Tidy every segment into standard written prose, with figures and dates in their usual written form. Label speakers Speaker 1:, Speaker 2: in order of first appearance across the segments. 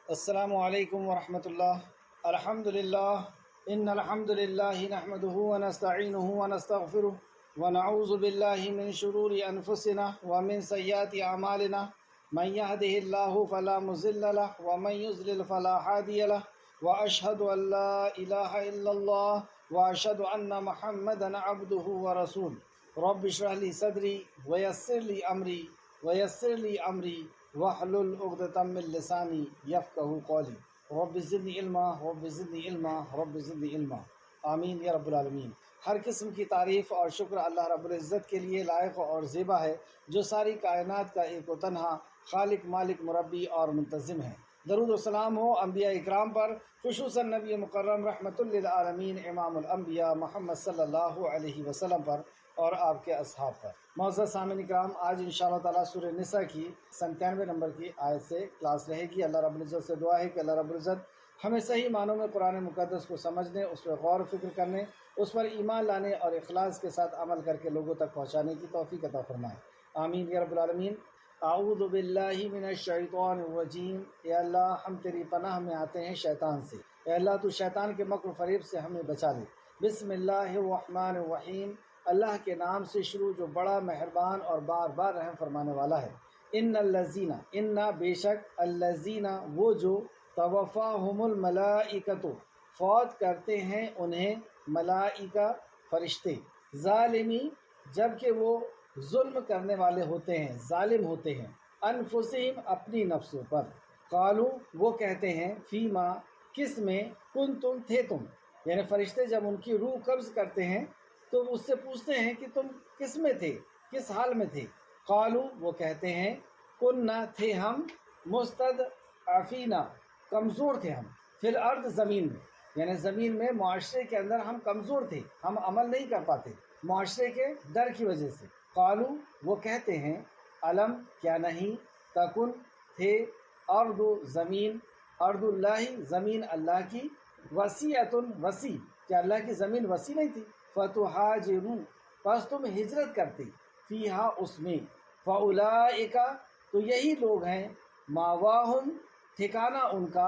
Speaker 1: السلام علیکم ورحمۃ اللہ۔ الحمد للہ ان الحمد للہ نحمده ونستعینه ونستغفره ونعوذ باللہ من شرور انفسنا ومن سیئات اعمالنا من يهده الله فلا مضل له ومن يضلل فلا هادي له واشهد ان لا اله الا الله واشهد ان محمدا عبده ورسوله رب اشرح لي صدري ويسر لي امری واحلل عقدۃ من لسانی یفقہوا قولی رب زدنی علما رب زدنی علما رب زدنی علما آمین یا رب العالمین۔ ہر قسم کی تعریف اور شکر اللہ رب العزت کے لیے لائق اور زیبا ہے، جو ساری کائنات کا ایک و تنہا خالق، مالک، مربی اور منتظم ہے۔ درود و سلام ہو انبیاء اکرام پر، خصوصاً نبی مکرم رحمۃ للعالمین امام الانبیاء محمد صلی اللہ علیہ وسلم پر اور آپ کے اصحاب پر۔ معزز سامعین اکرام، آج انشاءاللہ تعالیٰ سورہ نساء کی 97 نمبر کی آیت سے کلاس رہے گی۔ اللہ رب العزت سے دعا ہے کہ اللہ رب العزت ہمیں صحیح معنوں میں قرآن مقدس کو سمجھنے، اس پر غور و فکر کرنے، اس پر ایمان لانے اور اخلاص کے ساتھ عمل کر کے لوگوں تک پہنچانے کی توفیق عطا فرمائے، آمین یا رب العالمین۔ اعوذ باللہ من الشیطان الرجیم۔ اے اللہ، ہم تیری پناہ میں آتے ہیں شیطان سے۔ اے اللہ، تو شیطان کے مکر و فریب سے ہمیں بچا لے۔ بسم اللہ الرحمن الرحیم۔ اللہ کے نام سے شروع جو بڑا مہربان اور بار بار رحم فرمانے والا ہے۔ ان الذین، ان بے شک، الذین وہ جو، توفاہم الملائکۃ فوت کرتے ہیں انہیں ملائکہ فرشتے، ظالمی جبکہ وہ ظلم کرنے والے ہوتے ہیں، ظالم ہوتے ہیں، انفسہم اپنی نفسوں پر، قالو وہ کہتے ہیں، فیما کس میں، کنتم تھے تم، یعنی فرشتے جب ان کی روح قبض کرتے ہیں تو اس سے پوچھتے ہیں کہ تم کس میں تھے، کس حال میں تھے۔ قالو وہ کہتے ہیں، کننا تھے ہم، مستضعفین کمزور تھے ہم، فی الارض زمین میں، یعنی زمین میں معاشرے کے اندر ہم کمزور تھے، ہم عمل نہیں کر پاتے معاشرے کے ڈر کی وجہ سے۔ قالو وہ کہتے ہیں، علم کیا نہیں، تکن تھے، ارض زمین، ارض اللہ زمین اللہ کی، وسیعۃ وسیع کیا اللہ کی زمین وسیع نہیں تھی، فتہاجروا پس تم ہجرت کرتے، فیہا اس میں، فاولئک تو یہی لوگ ہیں، ماواہم ٹھکانہ ان کا،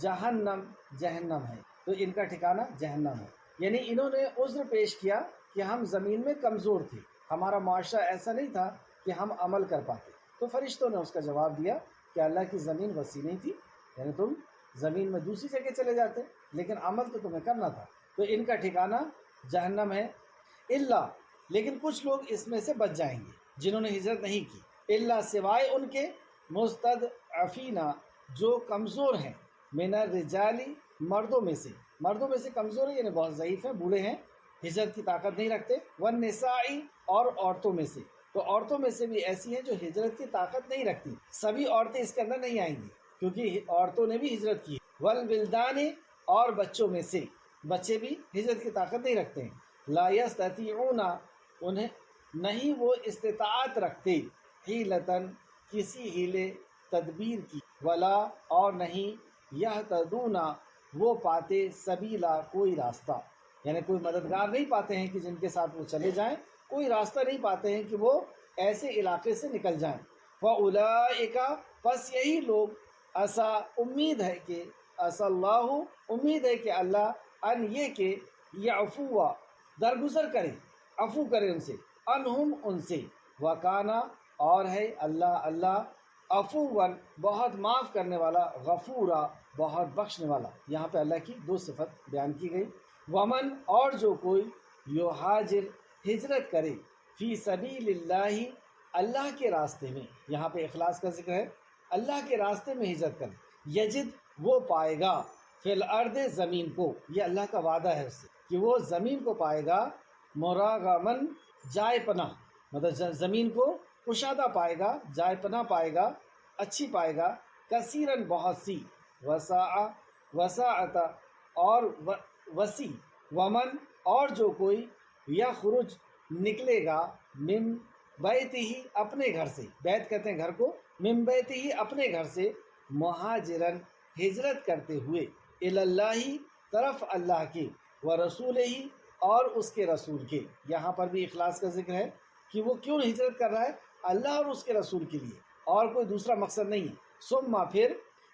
Speaker 1: جہنم جہنم ہے، تو ان کا ٹھکانہ جہنم ہے۔ یعنی انہوں نے عذر پیش کیا کہ ہم زمین میں کمزور تھے، ہمارا معاشرہ ایسا نہیں تھا کہ ہم عمل کر پاتے، تو فرشتوں نے اس کا جواب دیا کہ اللہ کی زمین وسیع نہیں تھی، یعنی تم زمین میں دوسری جگہ چلے جاتے، لیکن عمل تو تمہیں کرنا تھا، تو ان کا ٹھکانہ جہنم ہے۔ اللہ لیکن کچھ لوگ اس میں سے بچ جائیں گے جنہوں نے ہجرت نہیں کی، اللہ سوائے ان کے، مستضعفین جو کمزور ہیں، من الرجال مردوں میں سے کمزور ہیں، یعنی بہت ضعیف ہیں، بوڑھے ہیں، ہجرت کی طاقت نہیں رکھتے، والنساء اور عورتوں میں سے، تو عورتوں میں سے بھی ایسی ہیں جو ہجرت کی طاقت نہیں رکھتی، سبھی عورتیں اس کے اندر نہیں آئیں گی کیونکہ عورتوں نے بھی ہجرت کی، والولدان اور بچوں میں سے، بچے بھی ہجرت کی طاقت نہیں رکھتے ہیں، لا یستطیعون انہیں نہیں وہ استطاعت رکھتے، حیلتن کسی ہیلے تدبیر کی، ولا اور نہیں، یہتدون وہ پاتے، سبیلا کوئی راستہ، یعنی کوئی مددگار نہیں پاتے ہیں کہ جن کے ساتھ وہ چلے جائیں، کوئی راستہ نہیں پاتے ہیں کہ وہ ایسے علاقے سے نکل جائیں۔ فاولئک پس یہی لوگ، عسا امید ہے کہ، عسا اللہ امید ہے کہ اللہ، ان یہ کہ، یعفو درگزر کرے، عفو کرے ان سے، انہم ان سے، وکانا اور ہے اللہ عفواً بہت معاف کرنے والا، غفورا بہت بخشنے والا۔ یہاں پہ اللہ کی دو صفت بیان کی گئی۔ ومن اور جو کوئی، یہاجر ہجرت کرے، فی سبیل اللہ اللہ کے راستے میں، یہاں پہ اخلاص کا ذکر ہے، اللہ کے راستے میں ہجرت کرے، یجد وہ پائے گا، فی الارض زمین کو، یہ اللہ کا وعدہ ہے اس سے کہ وہ زمین کو پائے گا، مراغمن جائے پناہ، مطلب زمین کو کشادہ پائے گا، جائے پناہ پائے گا، اچھی پائے گا، کثیرن بہت سی، وساعت اور وسیع، ومن اور جو کوئی، یخرج نکلے گا، من بیت ہی اپنے گھر سے، بیت کہتے ہیں گھر کو، من بیت ہی اپنے گھر سے، مہاجرن ہجرت کرتے ہوئے، اللہ طرف اللہ کے، ورسول ہی اور اس کے رسول کے، یہاں پر بھی اخلاص کا ذکر ہے کہ وہ کیوں ہجرت کر رہا ہے، اللہ اور اس کے رسول کے لیے، اور کوئی دوسرا مقصد نہیں ہے۔ ثم پھر،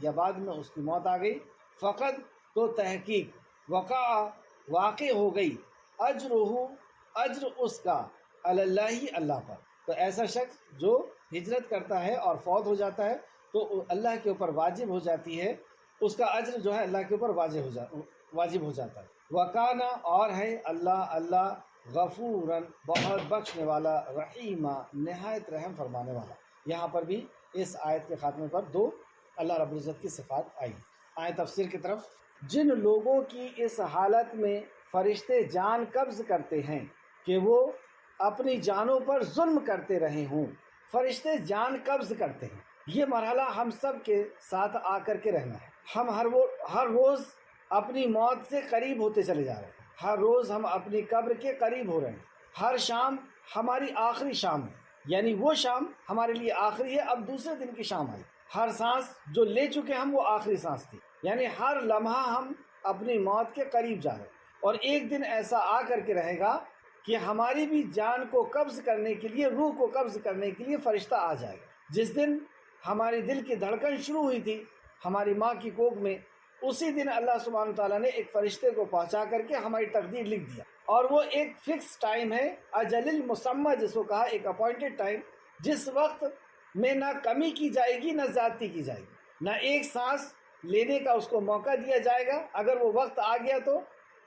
Speaker 1: یا بعد میں اس کی موت آ گئی۔ فقط تو تحقیق واقع ہو گئی، اجر اس کا اللہ اللہ پر۔ تو ایسا شخص جو ہجرت کرتا ہے اور فوت ہو جاتا ہے تو اللہ کے اوپر واجب ہو جاتی ہے، اس کا اجر جو ہے اللہ کے اوپر واجب ہو جاتا ہے۔ وکانا اور ہے اللہ غفوراً بہت بخشنے والا، رحیمہ نہایت رحم فرمانے والا۔ یہاں پر بھی اس آیت کے خاتمے پر دو اللہ رب العزت کی صفات آئی۔ آئے تفسیر کی طرف۔ جن لوگوں کی اس حالت میں فرشتے جان قبض کرتے ہیں کہ وہ اپنی جانوں پر ظلم کرتے رہے ہوں، فرشتے جان قبض کرتے ہیں، یہ مرحلہ ہم سب کے ساتھ آ کر کے رہنا ہے۔ ہم ہر روز اپنی موت سے قریب ہوتے چلے جا رہے ہیں، ہر روز ہم اپنی قبر کے قریب ہو رہے ہیں۔ ہر شام ہماری آخری شام ہے، یعنی وہ شام ہمارے لیے آخری ہے، اب دوسرے دن کی شام آئی۔ ہر سانس جو لے چکے ہم وہ آخری سانس تھی، یعنی ہر لمحہ ہم اپنی موت کے قریب جا رہے ہیں۔ اور ایک دن ایسا آ کر کے رہے گا کہ ہماری بھی جان کو قبض کرنے کے لیے، روح کو قبض کرنے کے لیے فرشتہ آ جائے گا۔ جس دن ہماری دل کی دھڑکن شروع ہوئی تھی ہماری ماں کی کوکھ میں، اسی دن اللہ سبحانہ تعالیٰ نے ایک فرشتے کو پہنچا کر کے ہماری تقدیر لکھ دیا، اور وہ ایک فکس ٹائم ہے، اجل المسمى جس کو کہا، ایک اپوائنٹڈ ٹائم، جس وقت میں نہ کمی کی جائے گی نہ زیادتی کی جائے گی، نہ ایک سانس لینے کا اس کو موقع دیا جائے گا اگر وہ وقت آ گیا تو،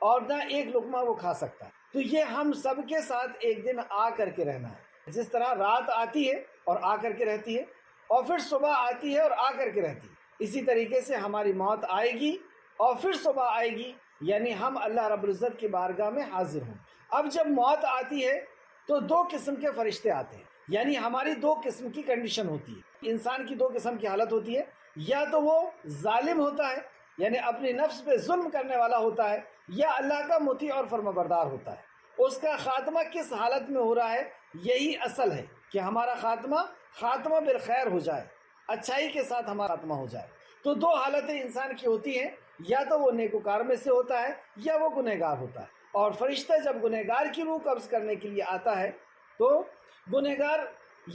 Speaker 1: اور نہ ایک لقمہ وہ کھا سکتا ہے۔ تو یہ ہم سب کے ساتھ ایک دن آ کر کے رہنا ہے۔ جس طرح رات آتی ہے اور آ کر کے رہتی ہے، اور پھر صبح آتی ہے اور آ کر کے رہتی ہے، اسی طریقے سے ہماری موت آئے گی اور پھر صبح آئے گی، یعنی ہم اللہ رب العزت کی بارگاہ میں حاضر ہوں۔ اب جب موت آتی ہے تو دو قسم کے فرشتے آتے ہیں، یعنی ہماری دو قسم کی کنڈیشن ہوتی ہے۔ انسان کی دو قسم کی حالت ہوتی ہے، یا تو وہ ظالم ہوتا ہے، یعنی اپنی نفس پہ ظلم کرنے والا ہوتا ہے، یا اللہ کا مطیع اور فرما بردار ہوتا ہے۔ اس کا خاتمہ کس حالت میں ہو رہا ہے، یہی اصل ہے کہ ہمارا خاتمہ بالخیر ہو جائے، اچھائی کے ساتھ ہمارا خاتمہ ہو جائے۔ تو دو حالتیں انسان کی ہوتی ہیں، یا تو وہ نیکوکار میں سے ہوتا ہے یا وہ گنہگار ہوتا ہے۔ اور فرشتہ جب گنہگار کی روح قبض کرنے کے لیے آتا ہے تو گنہگار،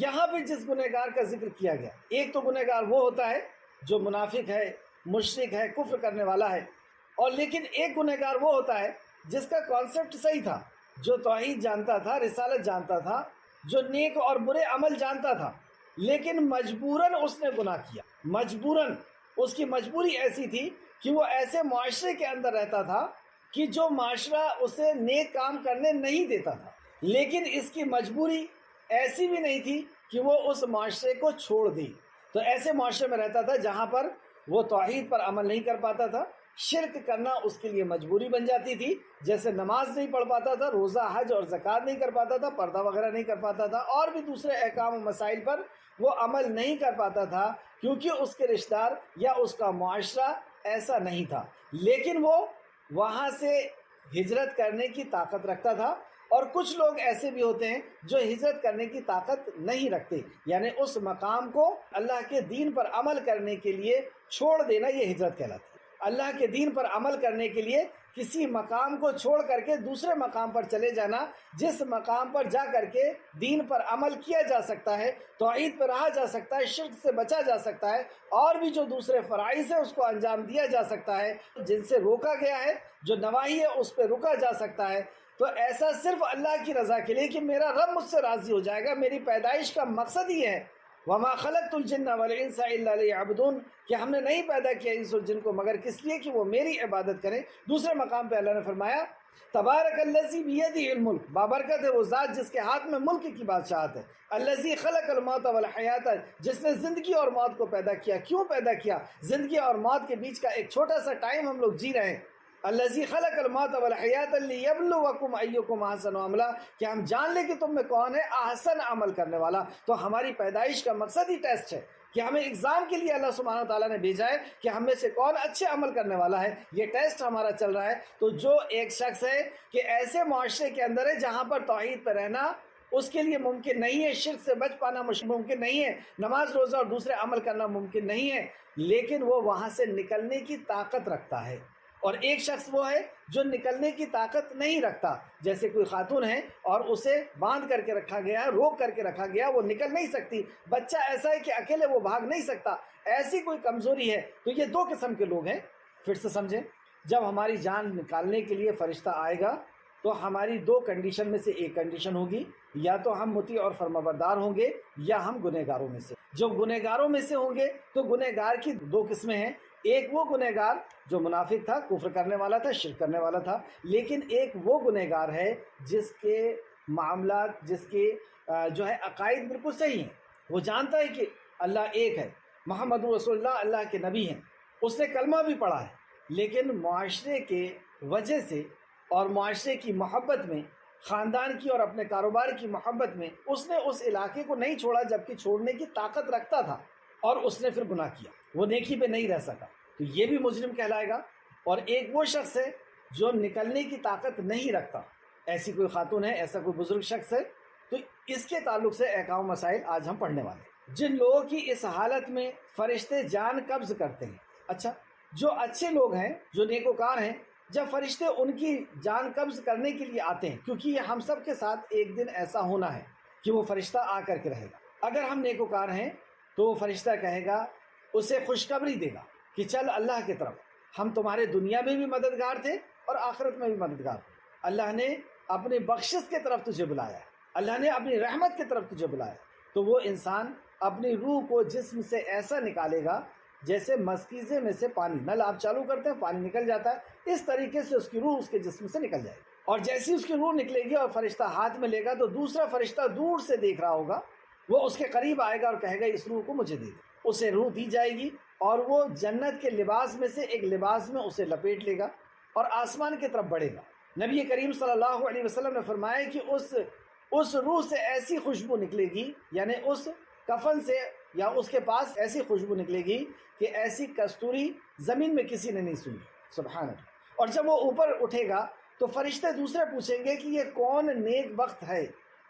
Speaker 1: یہاں پہ جس گنہگار کا ذکر کیا گیا، ایک تو گنہگار وہ ہوتا ہے جو منافق ہے، مشرک ہے، کفر کرنے والا ہے، اور لیکن ایک گنہگار وہ ہوتا ہے جس کا کانسیپٹ صحیح تھا، جو توحید جانتا تھا، رسالت جانتا تھا، جو نیک اور برے عمل جانتا تھا، لیکن مجبوراً اس نے گناہ کیا۔ مجبوراً، اس کی مجبوری ایسی تھی کہ وہ ایسے معاشرے کے اندر رہتا تھا کہ جو معاشرہ اسے نیک کام کرنے نہیں دیتا تھا، لیکن اس کی مجبوری ایسی بھی نہیں تھی کہ وہ اس معاشرے کو چھوڑ دے۔ تو ایسے معاشرے میں رہتا تھا جہاں پر وہ توحید پر عمل نہیں کر پاتا تھا، شرک کرنا اس کے لیے مجبوری بن جاتی تھی، جیسے نماز نہیں پڑھ پاتا تھا، روزہ حج اور زکوٰۃ نہیں کر پاتا تھا، پردہ وغیرہ نہیں کر پاتا تھا، اور بھی دوسرے احکام و مسائل پر وہ عمل نہیں کر پاتا تھا، کیونکہ اس کے رشتہ دار یا اس کا معاشرہ ایسا نہیں تھا۔ لیکن وہ وہاں سے ہجرت کرنے کی طاقت رکھتا تھا۔ اور کچھ لوگ ایسے بھی ہوتے ہیں جو ہجرت کرنے کی طاقت نہیں رکھتے، یعنی اس مقام کو اللہ کے دین پر عمل کرنے کے لیے چھوڑ دینا، یہ ہجرت کہلاتی ہے۔ اللہ کے دین پر عمل کرنے کے لیے کسی مقام کو چھوڑ کر کے دوسرے مقام پر چلے جانا، جس مقام پر جا کر کے دین پر عمل کیا جا سکتا ہے، توحید پر رہا جا سکتا ہے، شرک سے بچا جا سکتا ہے، اور بھی جو دوسرے فرائض ہیں اس کو انجام دیا جا سکتا ہے، جن سے روکا گیا ہے، جو نواہی ہے اس پہ رکا جا سکتا ہے۔ تو ایسا صرف اللہ کی رضا کے لیے کہ میرا رب مجھ سے راضی ہو جائے گا، میری پیدائش کا مقصد ہی ہے، وَمَا خَلَقْتُ الْجِنَّ وَالْإِنسَ إِلَّا لِيَعْبُدُونَ، کہ ہم نے نہیں پیدا کیا انس اور جن کو مگر کس لیے کہ وہ میری عبادت کریں۔ دوسرے مقام پہ اللہ نے فرمایا تبارک الذی بیدہ الملک، بابرکت ہے وہ ذات جس کے ہاتھ میں ملک کی بادشاہت ہے، الذی خلق الموت والحیات، جس نے زندگی اور موت کو پیدا کیا۔ کیوں پیدا کیا؟ زندگی اور موت کے بیچ کا ایک چھوٹا سا ٹائم ہم لوگ جی رہے ہیں۔ الذی خلق الموت والحیات لیبلوکم ایکم احسن عملا، کہ ہم جان لیں کہ تم میں کون ہے احسن عمل کرنے والا۔ تو ہماری پیدائش کا مقصد ہی ٹیسٹ ہے کہ ہمیں ایگزام کے لیے اللہ سبحانہ تعالیٰ نے بھیجا ہے کہ ہم میں سے کون اچھے عمل کرنے والا ہے، یہ ٹیسٹ ہمارا چل رہا ہے۔ تو جو ایک شخص ہے کہ ایسے معاشرے کے اندر ہے جہاں پر توحید پہ رہنا اس کے لیے ممکن نہیں ہے، شرک سے بچ پانا ممکن نہیں ہے، نماز روزہ اور دوسرے عمل کرنا ممکن نہیں ہے، لیکن وہ وہاں سے نکلنے کی طاقت رکھتا ہے، اور ایک شخص وہ ہے جو نکلنے کی طاقت نہیں رکھتا، جیسے کوئی خاتون ہے اور اسے باندھ کر کے رکھا گیا، روک کر کے رکھا گیا، وہ نکل نہیں سکتی۔ بچہ ایسا ہے کہ اکیلے وہ بھاگ نہیں سکتا، ایسی کوئی کمزوری ہے۔ تو یہ دو قسم کے لوگ ہیں۔ پھر سے سمجھیں، جب ہماری جان نکالنے کے لیے فرشتہ آئے گا تو ہماری دو کنڈیشن میں سے ایک کنڈیشن ہوگی، یا تو ہم مطیع اور فرمانبردار ہوں گے یا ہم گنہگاروں میں سے۔ جو گنہگاروں میں سے ہوں گے تو گنہگار کی دو قسمیں ہیں، ایک وہ گنہگار جو منافق تھا، کفر کرنے والا تھا، شرک کرنے والا تھا، لیکن ایک وہ گنہگار ہے جس کے معاملات، جس کے جو ہے عقائد بالکل صحیح ہیں، وہ جانتا ہے کہ اللہ ایک ہے، محمد رسول اللہ اللہ کے نبی ہیں، اس نے کلمہ بھی پڑھا ہے، لیکن معاشرے کے وجہ سے اور معاشرے کی محبت میں، خاندان کی اور اپنے کاروبار کی محبت میں اس نے اس علاقے کو نہیں چھوڑا جبکہ چھوڑنے کی طاقت رکھتا تھا، اور اس نے پھر گناہ کیا، وہ نیکی پہ نہیں رہ سکا، تو یہ بھی مجرم کہلائے گا۔ اور ایک وہ شخص ہے جو نکلنے کی طاقت نہیں رکھتا، ایسی کوئی خاتون ہے، ایسا کوئی بزرگ شخص ہے، تو اس کے تعلق سے احکام مسائل آج ہم پڑھنے والے ہیں۔ جن لوگوں کی اس حالت میں فرشتے جان قبض کرتے ہیں، اچھا جو اچھے لوگ ہیں، جو نیکوکار ہیں، جب فرشتے ان کی جان قبض کرنے کے لیے آتے ہیں، کیونکہ یہ ہم سب کے ساتھ ایک دن ایسا ہونا ہے کہ وہ فرشتہ آ کر کے رہے گا۔ اگر ہم نیکوکار ہیں تو وہ فرشتہ کہے گا، اسے خوشخبری دے گا کہ چل اللہ کی طرف، ہم تمہارے دنیا میں بھی مددگار تھے اور آخرت میں بھی مددگار تھے، اللہ نے اپنی بخشش کی طرف تجھے بلایا، اللہ نے اپنی رحمت کی طرف تجھے بلایا۔ تو وہ انسان اپنی روح کو جسم سے ایسا نکالے گا جیسے مزکیزے میں سے پانی، نل آپ چالو کرتے ہیں پانی نکل جاتا ہے، اس طریقے سے اس کی روح اس کے جسم سے نکل جائے گی، اور جیسی اس کی روح نکلے گی اور فرشتہ ہاتھ میں لے گا تو دوسرا فرشتہ دور سے دیکھ رہا ہوگا، وہ اس کے قریب آئے گا اور کہے گا اس روح کو مجھے دے دے، اسے روح دی جائے گی اور وہ جنت کے لباس میں سے ایک لباس میں اسے لپیٹ لے گا اور آسمان کی طرف بڑھے گا۔ نبی کریم صلی اللہ علیہ وسلم نے فرمایا کہ اس روح سے ایسی خوشبو نکلے گی، یعنی اس کفن سے یا اس کے پاس ایسی خوشبو نکلے گی کہ ایسی کستوری زمین میں کسی نے نہیں سنی، سبحان اللہ۔ اور جب وہ اوپر اٹھے گا تو فرشتے دوسرے پوچھیں گے کہ یہ کون نیک بخت ہے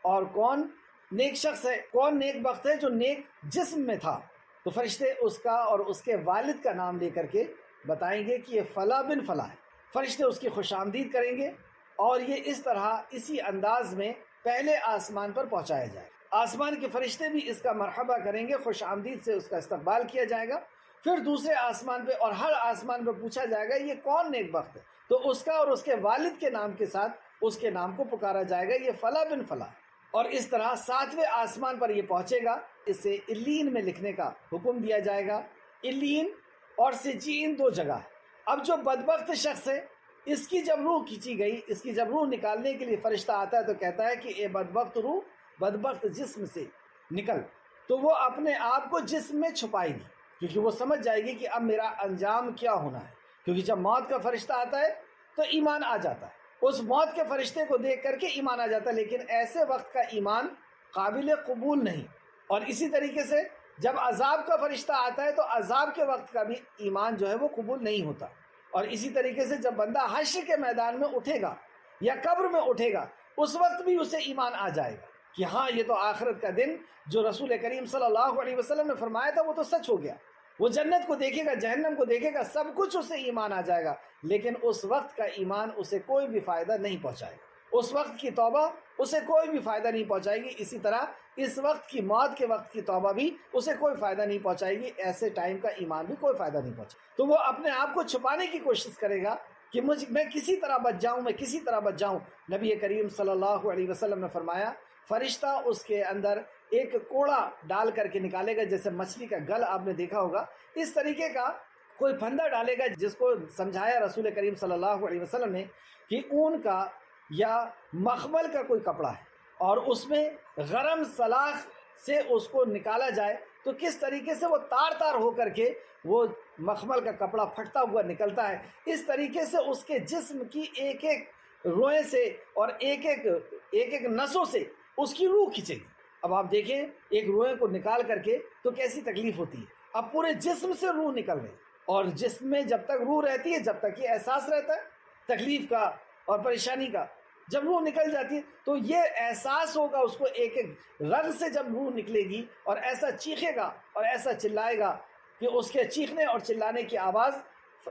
Speaker 1: اور کون نیک شخص ہے، کون نیک بخت ہے جو نیک جسم میں تھا، تو فرشتے اس کا اور اس کے والد کا نام لے کر کے بتائیں گے کہ یہ فلاں بن فلاں ہے، فرشتے اس کی خوش آمدید کریں گے اور یہ اس طرح اسی انداز میں پہلے آسمان پر پہنچایا جائے، آسمان کے فرشتے بھی اس کا مرحبا کریں گے، خوش آمدید سے اس کا استقبال کیا جائے گا، پھر دوسرے آسمان پہ اور ہر آسمان پہ پوچھا جائے گا یہ کون نیک بخت ہے، تو اس کا اور اس کے والد کے نام کے ساتھ اس کے نام کو پکارا جائے گا، یہ فلاں بن فلاں، اور اس طرح ساتویں آسمان پر یہ پہنچے گا، اسے علین میں لکھنے کا حکم دیا جائے گا۔ علین اور سجین دو جگہ ہے۔ اب جو بدبخت شخص ہے، اس کی جب روح کھینچی گئی، اس کی جب روح نکالنے کے لیے فرشتہ آتا ہے تو کہتا ہے کہ اے بدبخت روح، بدبخت جسم سے نکل، تو وہ اپنے آپ کو جسم میں چھپائے گی، کیونکہ وہ سمجھ جائے گی کہ اب میرا انجام کیا ہونا ہے، کیونکہ جب موت کا فرشتہ آتا ہے تو ایمان آ جاتا ہے، اس موت کے فرشتے کو دیکھ کر کے ایمان آ جاتا ہے، لیکن ایسے وقت کا ایمان قابل قبول نہیں۔ اور اسی طریقے سے جب عذاب کا فرشتہ آتا ہے تو عذاب کے وقت کا بھی ایمان جو ہے وہ قبول نہیں ہوتا۔ اور اسی طریقے سے جب بندہ حشر کے میدان میں اٹھے گا یا قبر میں اٹھے گا، اس وقت بھی اسے ایمان آ جائے گا کہ ہاں یہ تو آخرت کا دن جو رسول کریم صلی اللہ علیہ وسلم نے فرمایا تھا وہ تو سچ ہو گیا، وہ جنت کو دیکھے گا، جہنم کو دیکھے گا، سب کچھ اسے ایمان آ جائے گا، لیکن اس وقت کا ایمان اسے کوئی بھی فائدہ نہیں پہنچائے گا، اس وقت کی توبہ اسے کوئی بھی فائدہ نہیں پہنچائے گی، اسی طرح اس وقت کی موت کے وقت کی توبہ بھی اسے کوئی فائدہ نہیں پہنچائے گی، ایسے ٹائم کا ایمان بھی کوئی فائدہ نہیں پہنچائے، تو وہ اپنے آپ کو چھپانے کی کوشش کرے گا کہ میں کسی طرح بچ جاؤں، میں کسی طرح بچ جاؤں۔ نبی کریم صلی اللہ علیہ وسلم نے فرمایا فرشتہ اس کے اندر ایک کوڑا ڈال کر کے نکالے گا، جیسے مچھلی کا گل آپ نے دیکھا ہوگا، اس طریقے کا کوئی پھندا ڈالے گا، جس کو سمجھایا رسول کریم صلی اللہ علیہ وسلم نے کہ اون کا یا مخمل کا کوئی کپڑا ہے اور اس میں گرم سلاخ سے اس کو نکالا جائے تو کس طریقے سے وہ تار تار ہو کر کے وہ مخمل کا کپڑا پھٹتا ہوا نکلتا ہے، اس طریقے سے اس کے جسم کی ایک ایک روئیں سے اور ایک ایک نسوں سے اس کی روح کھینچے گی۔ اب آپ دیکھیں ایک روئیں کو نکال کر کے تو کیسی تکلیف ہوتی ہے، اب پورے جسم سے روح نکل رہی، اور جسم میں جب تک روح رہتی ہے، جب تک یہ احساس رہتا ہے تکلیف کا اور پریشانی کا، جب روح نکل جاتی ہے تو یہ احساس ہوگا اس کو، ایک ایک رگ سے جب روح نکلے گی اور ایسا چیخے گا اور ایسا چلائے گا کہ اس کے چیخنے اور چلانے کی آواز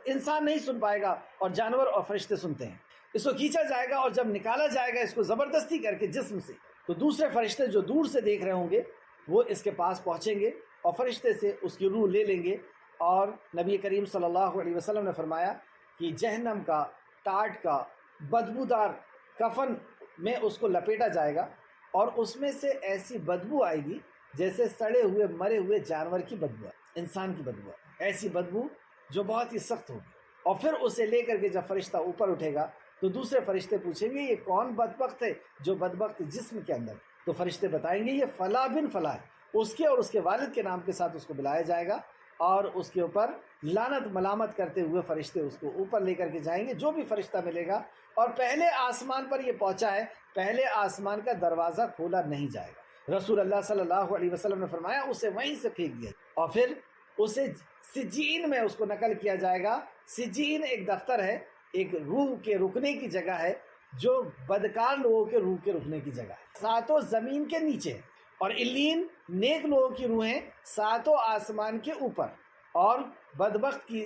Speaker 1: انسان نہیں سن پائے گا اور جانور اور فرشتے سنتے ہیں۔ اس کو کھینچا جائے گا اور جب نکالا جائے گا اس کو زبردستی کر کے جسم سے، تو دوسرے فرشتے جو دور سے دیکھ رہے ہوں گے وہ اس کے پاس پہنچیں گے اور فرشتے سے اس کی روح لے لیں گے، اور نبی کریم صلی اللہ علیہ وسلم نے فرمایا کہ جہنم کا ٹاٹ کا بدبودار کفن میں اس کو لپیٹا جائے گا اور اس میں سے ایسی بدبو آئے گی جیسے سڑے ہوئے مرے ہوئے جانور کی بدبو ہے، انسان کی بدبو ہے، ایسی بدبو جو بہت ہی سخت ہوگی۔ اور پھر اسے لے کر کے جب فرشتہ اوپر اٹھے گا تو دوسرے فرشتے پوچھیں گے یہ کون بدبخت ہے جو بدبخت جسم کے اندر، تو فرشتے بتائیں گے یہ فلاں بن فلاں ہے، اس کے اور اس کے والد کے نام کے ساتھ اس کو بلایا جائے گا اور اس کے اوپر لعنت ملامت کرتے ہوئے فرشتے اس کو اوپر لے کر کے جائیں گے۔ جو بھی فرشتہ ملے گا اور پہلے آسمان پر یہ پہنچا ہے، پہلے آسمان کا دروازہ کھولا نہیں جائے گا۔ رسول اللہ صلی اللہ علیہ وسلم نے فرمایا اسے وہیں سے پھینک دیا اور پھر اسے سجین میں اس کو نقل کیا جائے گا۔ سجین ایک دفتر ہے، ایک روح کے رکنے کی جگہ ہے جو بدکار لوگوں کے روح کے رکنے کی جگہ ہے، ساتوں زمین کے نیچے ہے، اور علین نیک لوگوں کی روحیں ساتوں آسمان کے اوپر، اور بدبخت کی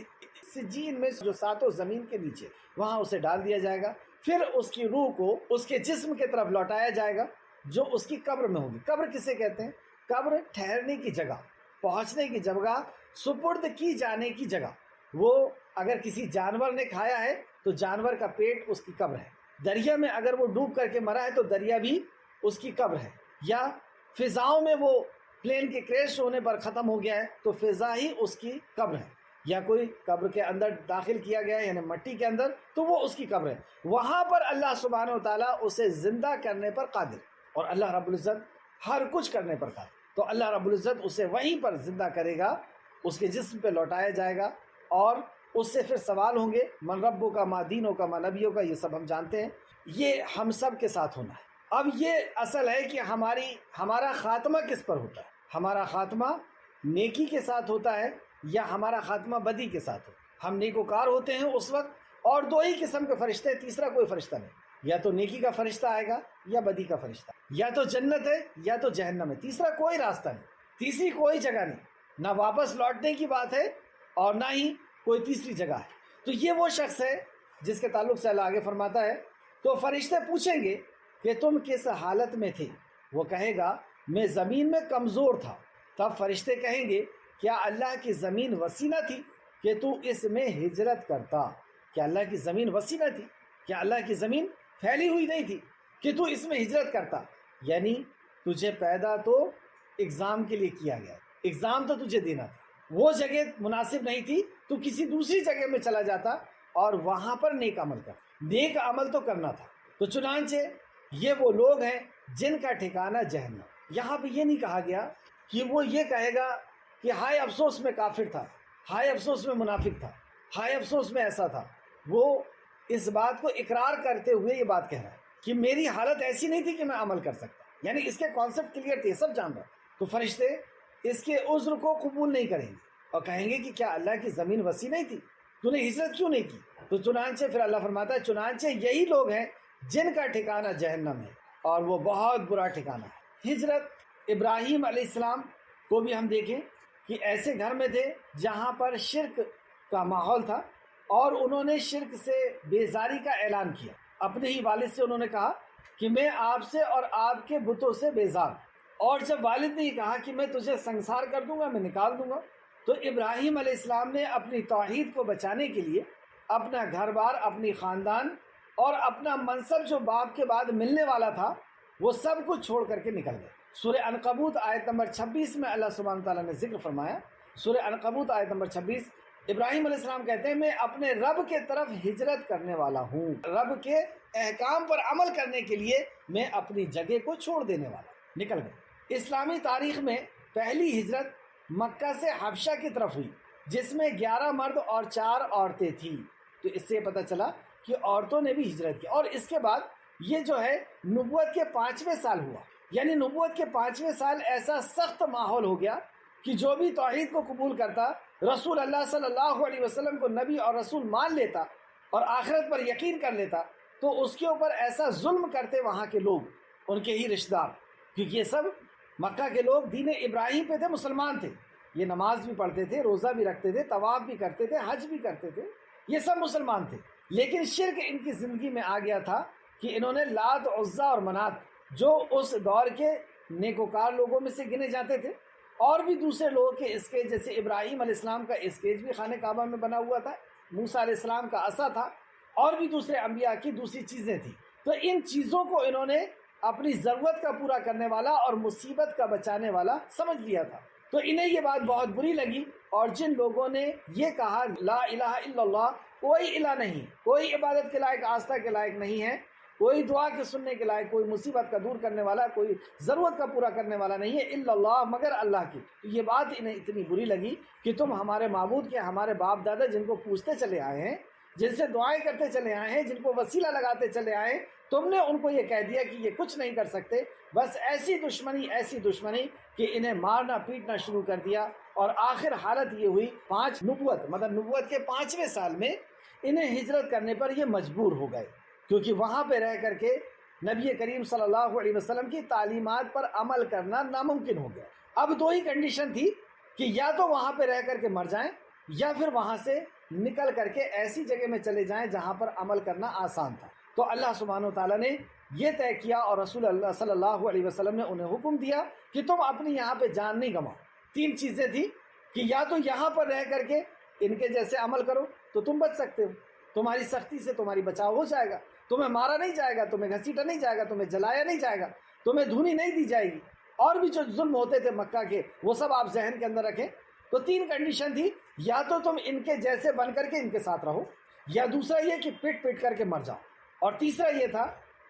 Speaker 1: سجین میں جو ساتوں زمین کے نیچے، وہاں اسے ڈال دیا جائے گا۔ پھر اس کی روح کو اس کے جسم کی طرف لوٹایا جائے گا جو اس کی قبر میں ہوگی۔ قبر کسے کہتے ہیں؟ قبر ٹھہرنے کی جگہ، پہنچنے کی جگہ، سپرد کی جانے کی جگہ۔ وہ اگر کسی جانور نے کھایا ہے تو جانور کا پیٹ اس کی قبر ہے، دریا میں اگر وہ ڈوب کر کے مرا ہے تو دریا بھی اس کی قبر ہے، یا فضاؤں میں وہ پلین کے کریش ہونے پر ختم ہو گیا ہے تو فضا ہی اس کی قبر ہے، یا کوئی قبر کے اندر داخل کیا گیا ہے یعنی مٹی کے اندر تو وہ اس کی قبر ہے۔ وہاں پر اللہ سبحانہ و تعالیٰ اسے زندہ کرنے پر قادر، اور اللہ رب العزت ہر کچھ کرنے پر قادر، تو اللہ رب العزت اسے وہیں پر زندہ کرے گا، اس کے جسم پہ لوٹایا جائے گا اور اس سے پھر سوال ہوں گے من ربوں کا، ما دینوں کا، ما نبیوں کا، یہ سب ہم جانتے ہیں، یہ ہم سب کے ساتھ ہونا ہے۔ اب یہ اصل ہے کہ ہمارا خاتمہ کس پر ہوتا ہے؟ ہمارا خاتمہ نیکی کے ساتھ ہوتا ہے یا ہمارا خاتمہ بدی کے ساتھ ہو؟ ہم نیکوکار ہوتے ہیں اس وقت، اور دو ہی قسم کے فرشتے، تیسرا کوئی فرشتہ نہیں، یا تو نیکی کا فرشتہ آئے گا یا بدی کا فرشتہ، یا تو جنت ہے یا تو جہنم ہے، تیسرا کوئی راستہ نہیں، تیسری کوئی جگہ نہیں، نہ واپس لوٹنے کی بات ہے اور نہ ہی کوئی تیسری جگہ ہے۔ تو یہ وہ شخص ہے جس کے تعلق سے اللہ آگے فرماتا ہے تو فرشتے پوچھیں گے کہ تم کس حالت میں تھے؟ وہ کہے گا میں زمین میں کمزور تھا۔ تب فرشتے کہیں گے کیا اللہ کی زمین وسیع نہ تھی کہ تو اس میں ہجرت کرتا؟ کیا اللہ کی زمین وسیع نہ تھی؟ کیا اللہ کی زمین پھیلی ہوئی نہیں تھی کہ تو اس میں ہجرت کرتا؟ یعنی تجھے پیدا تو ایگزام کے لیے کیا گیا، ایگزام تو تجھے دینا تھا، وہ جگہ مناسب نہیں تھی، تو کسی دوسری جگہ میں چلا جاتا اور وہاں پر نیک عمل کرتا، نیک عمل تو کرنا تھا۔ تو چنانچہ یہ وہ لوگ ہیں جن کا ٹھکانہ جہنم۔ یہاں پہ یہ نہیں کہا گیا کہ وہ یہ کہے گا کہ ہائے افسوس میں کافر تھا، ہائے افسوس میں منافق تھا، ہائے افسوس میں ایسا تھا۔ وہ اس بات کو اقرار کرتے ہوئے یہ بات کہہ رہا ہے کہ میری حالت ایسی نہیں تھی کہ میں عمل کر سکتا، یعنی اس کے کانسیپٹ کلیئر تھے، سب جان رہا۔ تو فرشتے اس کے عذر کو قبول نہیں کریں گے اور کہیں گے کہ کیا اللہ کی زمین وسیع نہیں تھی؟ تو نے ہجرت کیوں نہیں کی؟ تو چنانچہ پھر اللہ فرماتا ہے چنانچہ یہی لوگ ہیں جن کا ٹھکانہ جہنم ہے اور وہ بہت برا ٹھکانہ ہے۔ ہجرت ابراہیم علیہ السلام کو بھی ہم دیکھیں کہ ایسے گھر میں تھے جہاں پر شرک کا ماحول تھا اور انہوں نے شرک سے بیزاری کا اعلان کیا۔ اپنے ہی والد سے انہوں نے کہا کہ میں آپ سے اور آپ کے بتوں سے بیزار، اور جب والد نے کہا کہ میں تجھے سنسار کر دوں گا، میں نکال دوں گا، تو ابراہیم علیہ السلام نے اپنی توحید کو بچانے کے لیے اپنا گھر بار، اپنی خاندان اور اپنا منصب جو باپ کے بعد ملنے والا تھا وہ سب کچھ چھوڑ کر کے نکل گئے۔ سورہ عنکبوت آیت نمبر 26 میں اللہ سبحانہ تعالیٰ نے ذکر فرمایا، سورہ عنکبوت آیت نمبر 26، ابراہیم علیہ السلام کہتے ہیں میں اپنے رب کے طرف ہجرت کرنے والا ہوں، رب کے احکام پر عمل کرنے کے لیے میں اپنی جگہ کو چھوڑ دینے والا، نکل گئے۔ اسلامی تاریخ میں پہلی ہجرت مکہ سے حبشہ کی طرف ہوئی جس میں 11 مرد اور 4 عورتیں تھیں۔ تو اس سے پتہ چلا کہ عورتوں نے بھی ہجرت کی، اور اس کے بعد یہ جو ہے نبوت کے 5ویں سال ہوا، یعنی نبوت کے 5ویں سال ایسا سخت ماحول ہو گیا کہ جو بھی توحید کو قبول کرتا، رسول اللہ صلی اللہ علیہ وسلم کو نبی اور رسول مان لیتا اور آخرت پر یقین کر لیتا، تو اس کے اوپر ایسا ظلم کرتے وہاں کے لوگ، ان کے ہی رشتہ دار، کیونکہ یہ سب مکہ کے لوگ دین ابراہیم پہ تھے، مسلمان تھے، یہ نماز بھی پڑھتے تھے، روزہ بھی رکھتے تھے، طواف بھی کرتے تھے، حج بھی کرتے تھے، یہ سب مسلمان تھے، لیکن شرک ان کی زندگی میں آ گیا تھا کہ انہوں نے لات، عزا اور منات، جو اس دور کے نیکوکار لوگوں میں سے گنے جاتے تھے، اور بھی دوسرے لوگوں کے اسکیج، جیسے ابراہیم علیہ السلام کا اسکیج بھی خانہ کعبہ میں بنا ہوا تھا، موسیٰ علیہ السلام کا عصا تھا، اور بھی دوسرے انبیاء کی دوسری چیزیں تھیں، تو ان چیزوں کو انہوں نے اپنی ضرورت کا پورا کرنے والا اور مصیبت کا بچانے والا سمجھ لیا تھا۔ تو انہیں یہ بات بہت بری لگی، اور جن لوگوں نے یہ کہا لا الہ الا اللہ، کوئی الہ نہیں، کوئی عبادت کے لائق، آستہ کے لائق نہیں ہے، کوئی دعا کے سننے کے لائق، کوئی مصیبت کا دور کرنے والا، کوئی ضرورت کا پورا کرنے والا نہیں ہے الا اللہ، مگر اللہ کی، یہ بات انہیں اتنی بری لگی کہ تم ہمارے معبود کے، ہمارے باپ دادا جن کو پوجتے چلے آئے ہیں، جن سے دعائیں کرتے چلے آئے ہیں، جن کو وسیلہ لگاتے چلے آئے ہیں، تم نے ان کو یہ کہہ دیا کہ یہ کچھ نہیں کر سکتے۔ بس ایسی دشمنی کہ انہیں مارنا پیٹنا شروع کر دیا، اور آخر حالت یہ ہوئی نبوت کے 5ویں سال میں انہیں ہجرت کرنے پر یہ مجبور ہو گئے، کیونکہ وہاں پہ رہ کر کے نبی کریم صلی اللہ علیہ وسلم کی تعلیمات پر عمل کرنا ناممکن ہو گیا۔ اب دو ہی کنڈیشن تھی کہ یا تو وہاں پہ رہ کر کے مر جائیں، یا پھر وہاں سے نکل کر کے ایسی جگہ میں چلے جائیں جہاں پر عمل کرنا آسان تھا۔ تو اللہ سبحانہ و تعالیٰ نے یہ طے کیا، اور رسول اللہ صلی اللہ علیہ وسلم نے انہیں حکم دیا کہ تم اپنی یہاں پہ جان نہیں گنواؤ۔ 3 چیزیں تھیں کہ یا تو یہاں پر رہ کر کے ان کے جیسے عمل کرو تو تم بچ سکتے ہو، تمہاری سختی سے تمہاری بچاؤ ہو جائے گا، تمہیں مارا نہیں جائے گا، تمہیں گھسیٹا نہیں جائے گا، تمہیں جلایا نہیں جائے گا، تمہیں دھونی نہیں دی جائے گی، اور بھی جو ظلم ہوتے تھے مکہ کے وہ سب آپ ذہن کے اندر رکھیں۔ تو 3 کنڈیشن تھی، یا تو تم ان کے جیسے بن کر کے ان کے ساتھ رہو، یا دوسرا یہ کہ پیٹ کر کے مر جاؤ، اور تیسرا یہ تھا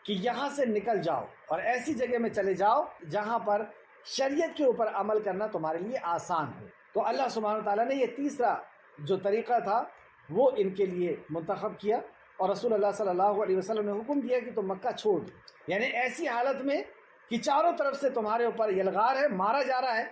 Speaker 1: کہ یہاں سے نکل جاؤ اور ایسی جگہ میں چلے جاؤ جہاں پر شریعت کے اوپر عمل کرنا تمہارے لیے آسان ہو۔ تو اللہ سبحانہ تعالیٰ نے یہ تیسرا جو طریقہ تھا وہ ان کے لیے منتخب کیا، اور رسول اللہ صلی اللہ علیہ وسلم نے حکم دیا کہ تم مکہ چھوڑ دو، یعنی ایسی حالت میں کہ چاروں طرف سے تمہارے اوپر یلغار ہے، مارا جا رہا ہے،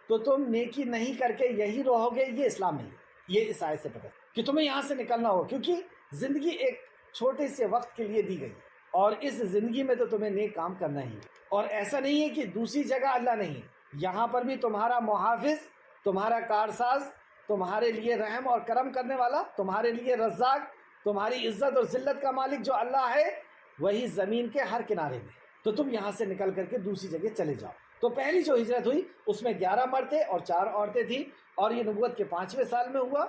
Speaker 1: تو تم نیکی نہیں کر کے یہی رہو گے، یہ اسلام نہیں ہے۔ یہ اس آیت سے پتہ کہ تمہیں یہاں سے نکلنا ہو، کیونکہ زندگی ایک چھوٹے سے وقت کے لیے دی گئی، اور اس زندگی میں تو تمہیں نیک کام کرنا ہی ہے، اور ایسا نہیں ہے کہ دوسری جگہ اللہ نہیں ہے، یہاں پر بھی تمہارا محافظ، تمہارا کارساز، تمہارے لیے رحم اور کرم کرنے والا، تمہارے لیے رزاق، تمہاری عزت اور ذلت کا مالک جو اللہ ہے، وہی زمین کے ہر کنارے میں۔ تو تم یہاں سے نکل کر کے دوسری جگہ چلے جاؤ۔ تو پہلی جو ہجرت ہوئی اس میں 11 مرد تھے اور 4 عورتیں تھیں، اور یہ نبوت کے 5ویں سال میں ہوا۔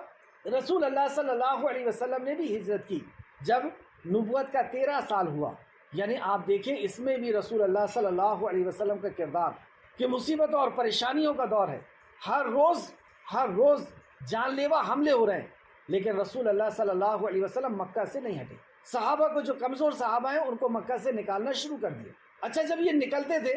Speaker 1: رسول اللہ صلی اللہ علیہ وسلم نے بھی ہجرت کی جب نبوت کا 13 سال ہوا، یعنی آپ دیکھیں اس میں بھی رسول اللہ صلی اللہ علیہ وسلم کا کردار کہ مصیبتوں اور پریشانیوں کا دور ہے، ہر روز جان لیوا حملے ہو رہے ہیں، لیکن رسول اللہ صلی اللہ علیہ وسلم مکہ سے نہیں ہٹے۔ صحابہ کو، جو کمزور صحابہ ہیں، ان کو مکہ سے نکالنا شروع کر دیا۔ اچھا، جب یہ نکلتے تھے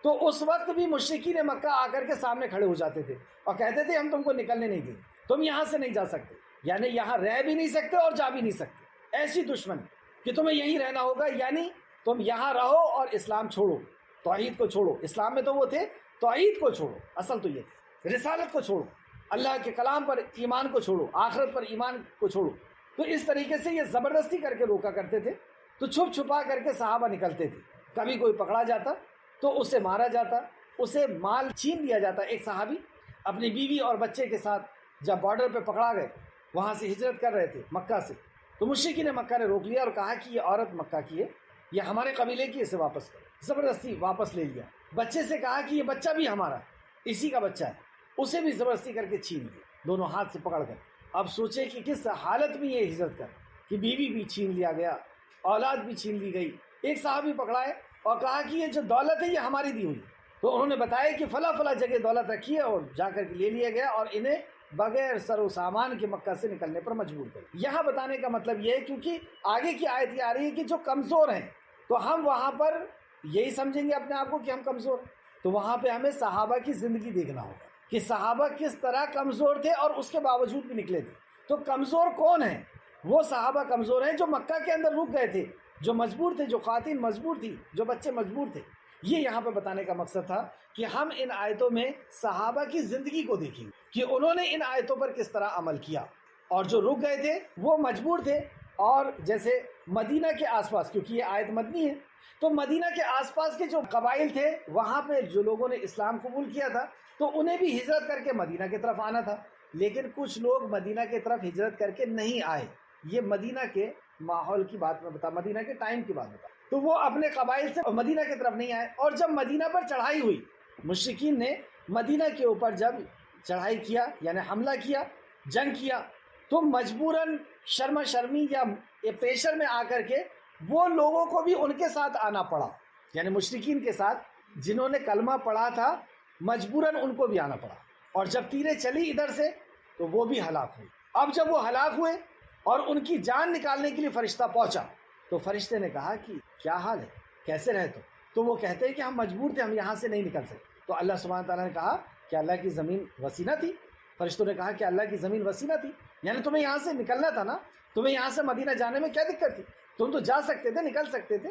Speaker 1: تو اس وقت بھی مشرکین مکہ آ کر کے سامنے کھڑے ہو جاتے تھے اور کہتے تھے ہم تم کو نکلنے نہیں دیں، تم یہاں سے نہیں جا سکتے، یعنی یہاں رہ بھی نہیں سکتے اور جا بھی نہیں سکتے۔ ایسی دشمنی کہ تمہیں یہیں رہنا ہوگا، یعنی تم یہاں رہو اور اسلام چھوڑو، توحید کو چھوڑو۔ اسلام میں تو وہ تھے، توحید کو چھوڑو، اصل تو یہ تھے، رسالت کو چھوڑو، اللہ کے کلام پر ایمان کو چھوڑو، آخرت پر ایمان کو چھوڑو۔ تو اس طریقے سے یہ زبردستی کر کے روکا کرتے تھے۔ تو چھپ چھپا کر کے صحابہ نکلتے تھے، کبھی کوئی پکڑا جاتا تو اسے مارا جاتا، اسے مال چھین لیا جاتا۔ ایک صحابی اپنی بیوی اور بچے کے ساتھ جب بارڈر پہ پکڑا گئے، وہاں سے ہجرت کر رہے تھے مکہ سے، تو مشرکین مکہ نے روک لیا اور کہا کہ یہ عورت مکہ کی ہے، یہ ہمارے قبیلے کی، اسے واپس کرو۔ زبردستی واپس لے لیا۔ بچے سے کہا کہ یہ بچہ بھی ہمارا ہے، اسی کا بچہ ہے، اسے بھی زبردستی کر کے چھین لیا، دونوں ہاتھ سے پکڑ کر۔ اب سوچے کہ کس حالت میں یہ ہجرت کر کہ بیوی بھی چھین لیا گیا، اولاد بھی چھین لی گئی۔ ایک صحابی پکڑائے اور کہا کہ یہ جو دولت ہے یہ ہماری دی ہوئی، تو انہوں نے بتایا کہ فلاں جگہ دولت رکھی ہے، اور جا کر کے لے لیا گیا اور انہیں بغیر سر و سامان کے مکہ سے نکلنے پر مجبور کر۔ یہاں بتانے کا مطلب یہ ہے کیونکہ آگے کی آیت یہ آ رہی ہے کہ جو کمزور ہیں، تو ہم وہاں پر یہی سمجھیں گے اپنے آپ کو کہ ہم کمزور ہیں، تو وہاں پہ ہمیں صحابہ کی زندگی دیکھنا ہوگا کہ صحابہ کس طرح کمزور تھے اور اس کے باوجود بھی نکلے تھے۔ تو کمزور کون ہیں؟ وہ صحابہ کمزور ہیں جو مکہ کے اندر رک گئے تھے، جو مجبور تھے، جو خواتین مجبور تھی، جو بچے مجبور تھے۔ یہ یہاں پہ بتانے کا مقصد تھا کہ ہم ان آیتوں میں صحابہ کی زندگی کو دیکھیں کہ انہوں نے ان آیتوں پر کس طرح عمل کیا، اور جو رک گئے تھے وہ مجبور تھے۔ اور جیسے مدینہ کے آس پاس، کیونکہ یہ آیت مدنی ہے، تو مدینہ کے آس پاس کے جو قبائل تھے وہاں پہ جو لوگوں نے اسلام قبول کیا تھا تو انہیں بھی ہجرت کر کے مدینہ کی طرف آنا تھا، لیکن کچھ لوگ مدینہ کی طرف ہجرت کر کے نہیں آئے، یہ مدینہ کے ماحول کی بات میں بتا، مدینہ کے ٹائم کی بات بتا. تو وہ اپنے قبائل سے مدینہ کی طرف نہیں آئے. اور جب مدینہ پر چڑھائی ہوئی، مشرکین نے مدینہ کے اوپر جب چڑھائی کیا یعنی حملہ کیا، جنگ کیا، تو مجبوراً شرما شرمی یا پیشر میں آ کر کے وہ لوگوں کو بھی ان کے ساتھ آنا پڑا، یعنی مشرکین کے ساتھ جنہوں نے کلمہ پڑھا تھا مجبوراً ان کو بھی آنا پڑا. اور جب تیریں چلی ادھر سے تو وہ بھی ہلاک ہوئے. اب جب وہ ہلاک ہوئے اور ان کی جان نکالنے کے لیے فرشتہ پہنچا تو فرشتے نے کہا کہ کیا حال ہے، کیسے رہے تو وہ کہتے ہیں کہ ہم مجبور تھے، ہم یہاں سے نہیں نکل سکتے. تو اللہ سبحانہ تعالیٰ نے کہا کہ اللہ کی زمین وسیع نہ تھی. فرشتوں نے کہا کہ اللہ کی زمین وسیع نہ تھی، یعنی تمہیں یہاں سے نکلنا تھا نا، تمہیں یہاں سے مدینہ جانے میں کیا دقت تھی؟ تم تو جا سکتے تھے، نکل سکتے تھے،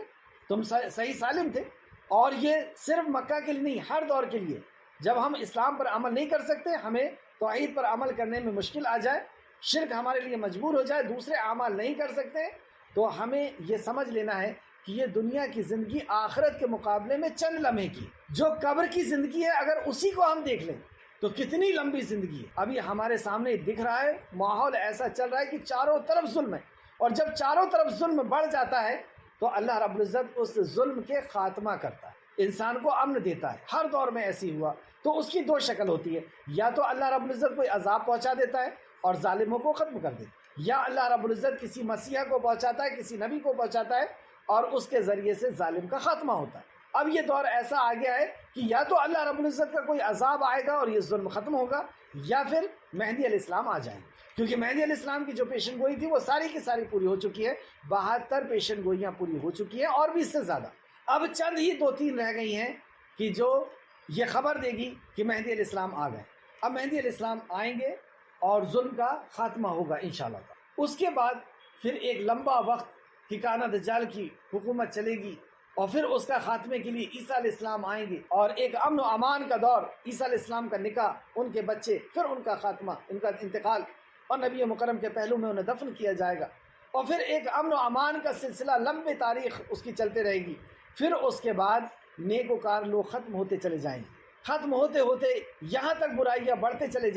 Speaker 1: تم صحیح سالم تھے. اور یہ صرف مکہ کے لیے نہیں، ہر دور کے لیے جب ہم اسلام پر عمل نہیں کر سکتے، ہمیں توحید پر عمل کرنے میں مشکل آ جائے، شرک ہمارے لیے مجبور ہو جائے، دوسرے اعمال نہیں کر سکتے، تو ہمیں یہ سمجھ لینا ہے کہ یہ دنیا کی زندگی آخرت کے مقابلے میں چند لمحے کی. جو قبر کی زندگی ہے اگر اسی کو ہم دیکھ لیں تو کتنی لمبی زندگی ہے. ابھی ہمارے سامنے دکھ رہا ہے ماحول ایسا چل رہا ہے کہ چاروں طرف ظلم ہے، اور جب چاروں طرف ظلم بڑھ جاتا ہے تو اللہ رب العزت اس ظلم کے خاتمہ کرتا ہے، انسان کو امن دیتا ہے. ہر دور میں ایسی ہوا تو اس کی دو شکل ہوتی ہے، یا تو اللہ رب العزت کوئی عذاب پہنچا دیتا ہے اور ظالموں کو ختم کر دیتا ہے، یا اللہ رب العزت کسی مسیحا کو پہنچاتا ہے، کسی نبی کو پہنچاتا ہے اور اس کے ذریعے سے ظالم کا خاتمہ ہوتا ہے. اب یہ دور ایسا آ گیا ہے کہ یا تو اللہ رب العزت کا کوئی عذاب آئے گا اور یہ ظلم ختم ہوگا، یا پھر مہدی علیہ السلام آ جائیں گے. کیونکہ مہدی علیہ السلام کی جو پیشن گوئی تھی وہ ساری کی ساری پوری ہو چکی ہے، 72 پیشن گوئیاں پوری ہو چکی ہیں اور بھی اس سے زیادہ. اب چند ہی 2-3 رہ گئی ہیں کہ جو یہ خبر دے گی کہ مہدی علیہ السلام آ گئے. اب مہدی علیہ السلام آئیں گے اور ظلم کا خاتمہ ہوگا انشاءاللہ. اس کے بعد پھر ایک لمبا وقت ٹھکانہ دجال کی حکومت چلے گی، اور پھر اس کا خاتمے کے لیے عیسیٰ علیہ السلام آئیں گے، اور ایک امن و امان کا دور، عیسیٰ علیہ السلام کا نکاح، ان کے بچے، پھر ان کا خاتمہ، ان کا انتقال، اور نبی مکرم کے پہلو میں انہیں دفن کیا جائے گا، اور پھر ایک امن و امان کا سلسلہ لمبی تاریخ اس کی چلتے رہے گی. پھر اس کے بعد نیک و کار لوگ ختم ہوتے چلے جائیں گے، ختم ہوتے ہوتے یہاں تک برائیاں بڑھتے چلے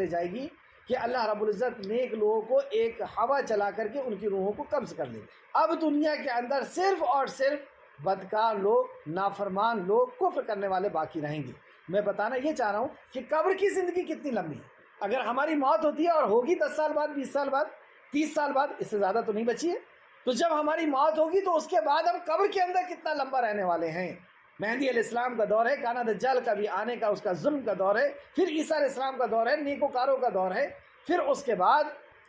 Speaker 1: جائے گی کہ اللہ رب العزت نیک لوگوں کو ایک ہوا چلا کر کے ان کی روحوں کو قبض کر لے گا. اب دنیا کے اندر صرف اور صرف بدکار لوگ، نافرمان لوگ، کفر کرنے والے باقی رہیں گے. میں بتانا یہ چاہ رہا ہوں کہ قبر کی زندگی کتنی لمبی ہے. اگر ہماری موت ہوتی ہے اور ہوگی 10 سال بعد، 20 سال بعد، 30 سال بعد، اس سے زیادہ تو نہیں بچی ہے، تو جب ہماری موت ہوگی تو اس کے بعد ہم قبر کے اندر کتنا لمبا رہنے والے ہیں. مہدی علیہ السلام کا دور ہے، کانا دجال کا بھی آنے کا، اس کا ظلم کا دور ہے، پھر عیسیٰ علیہ السلام کا دور ہے، نیکوکاروں کا دور ہے، پھر اس کے بعد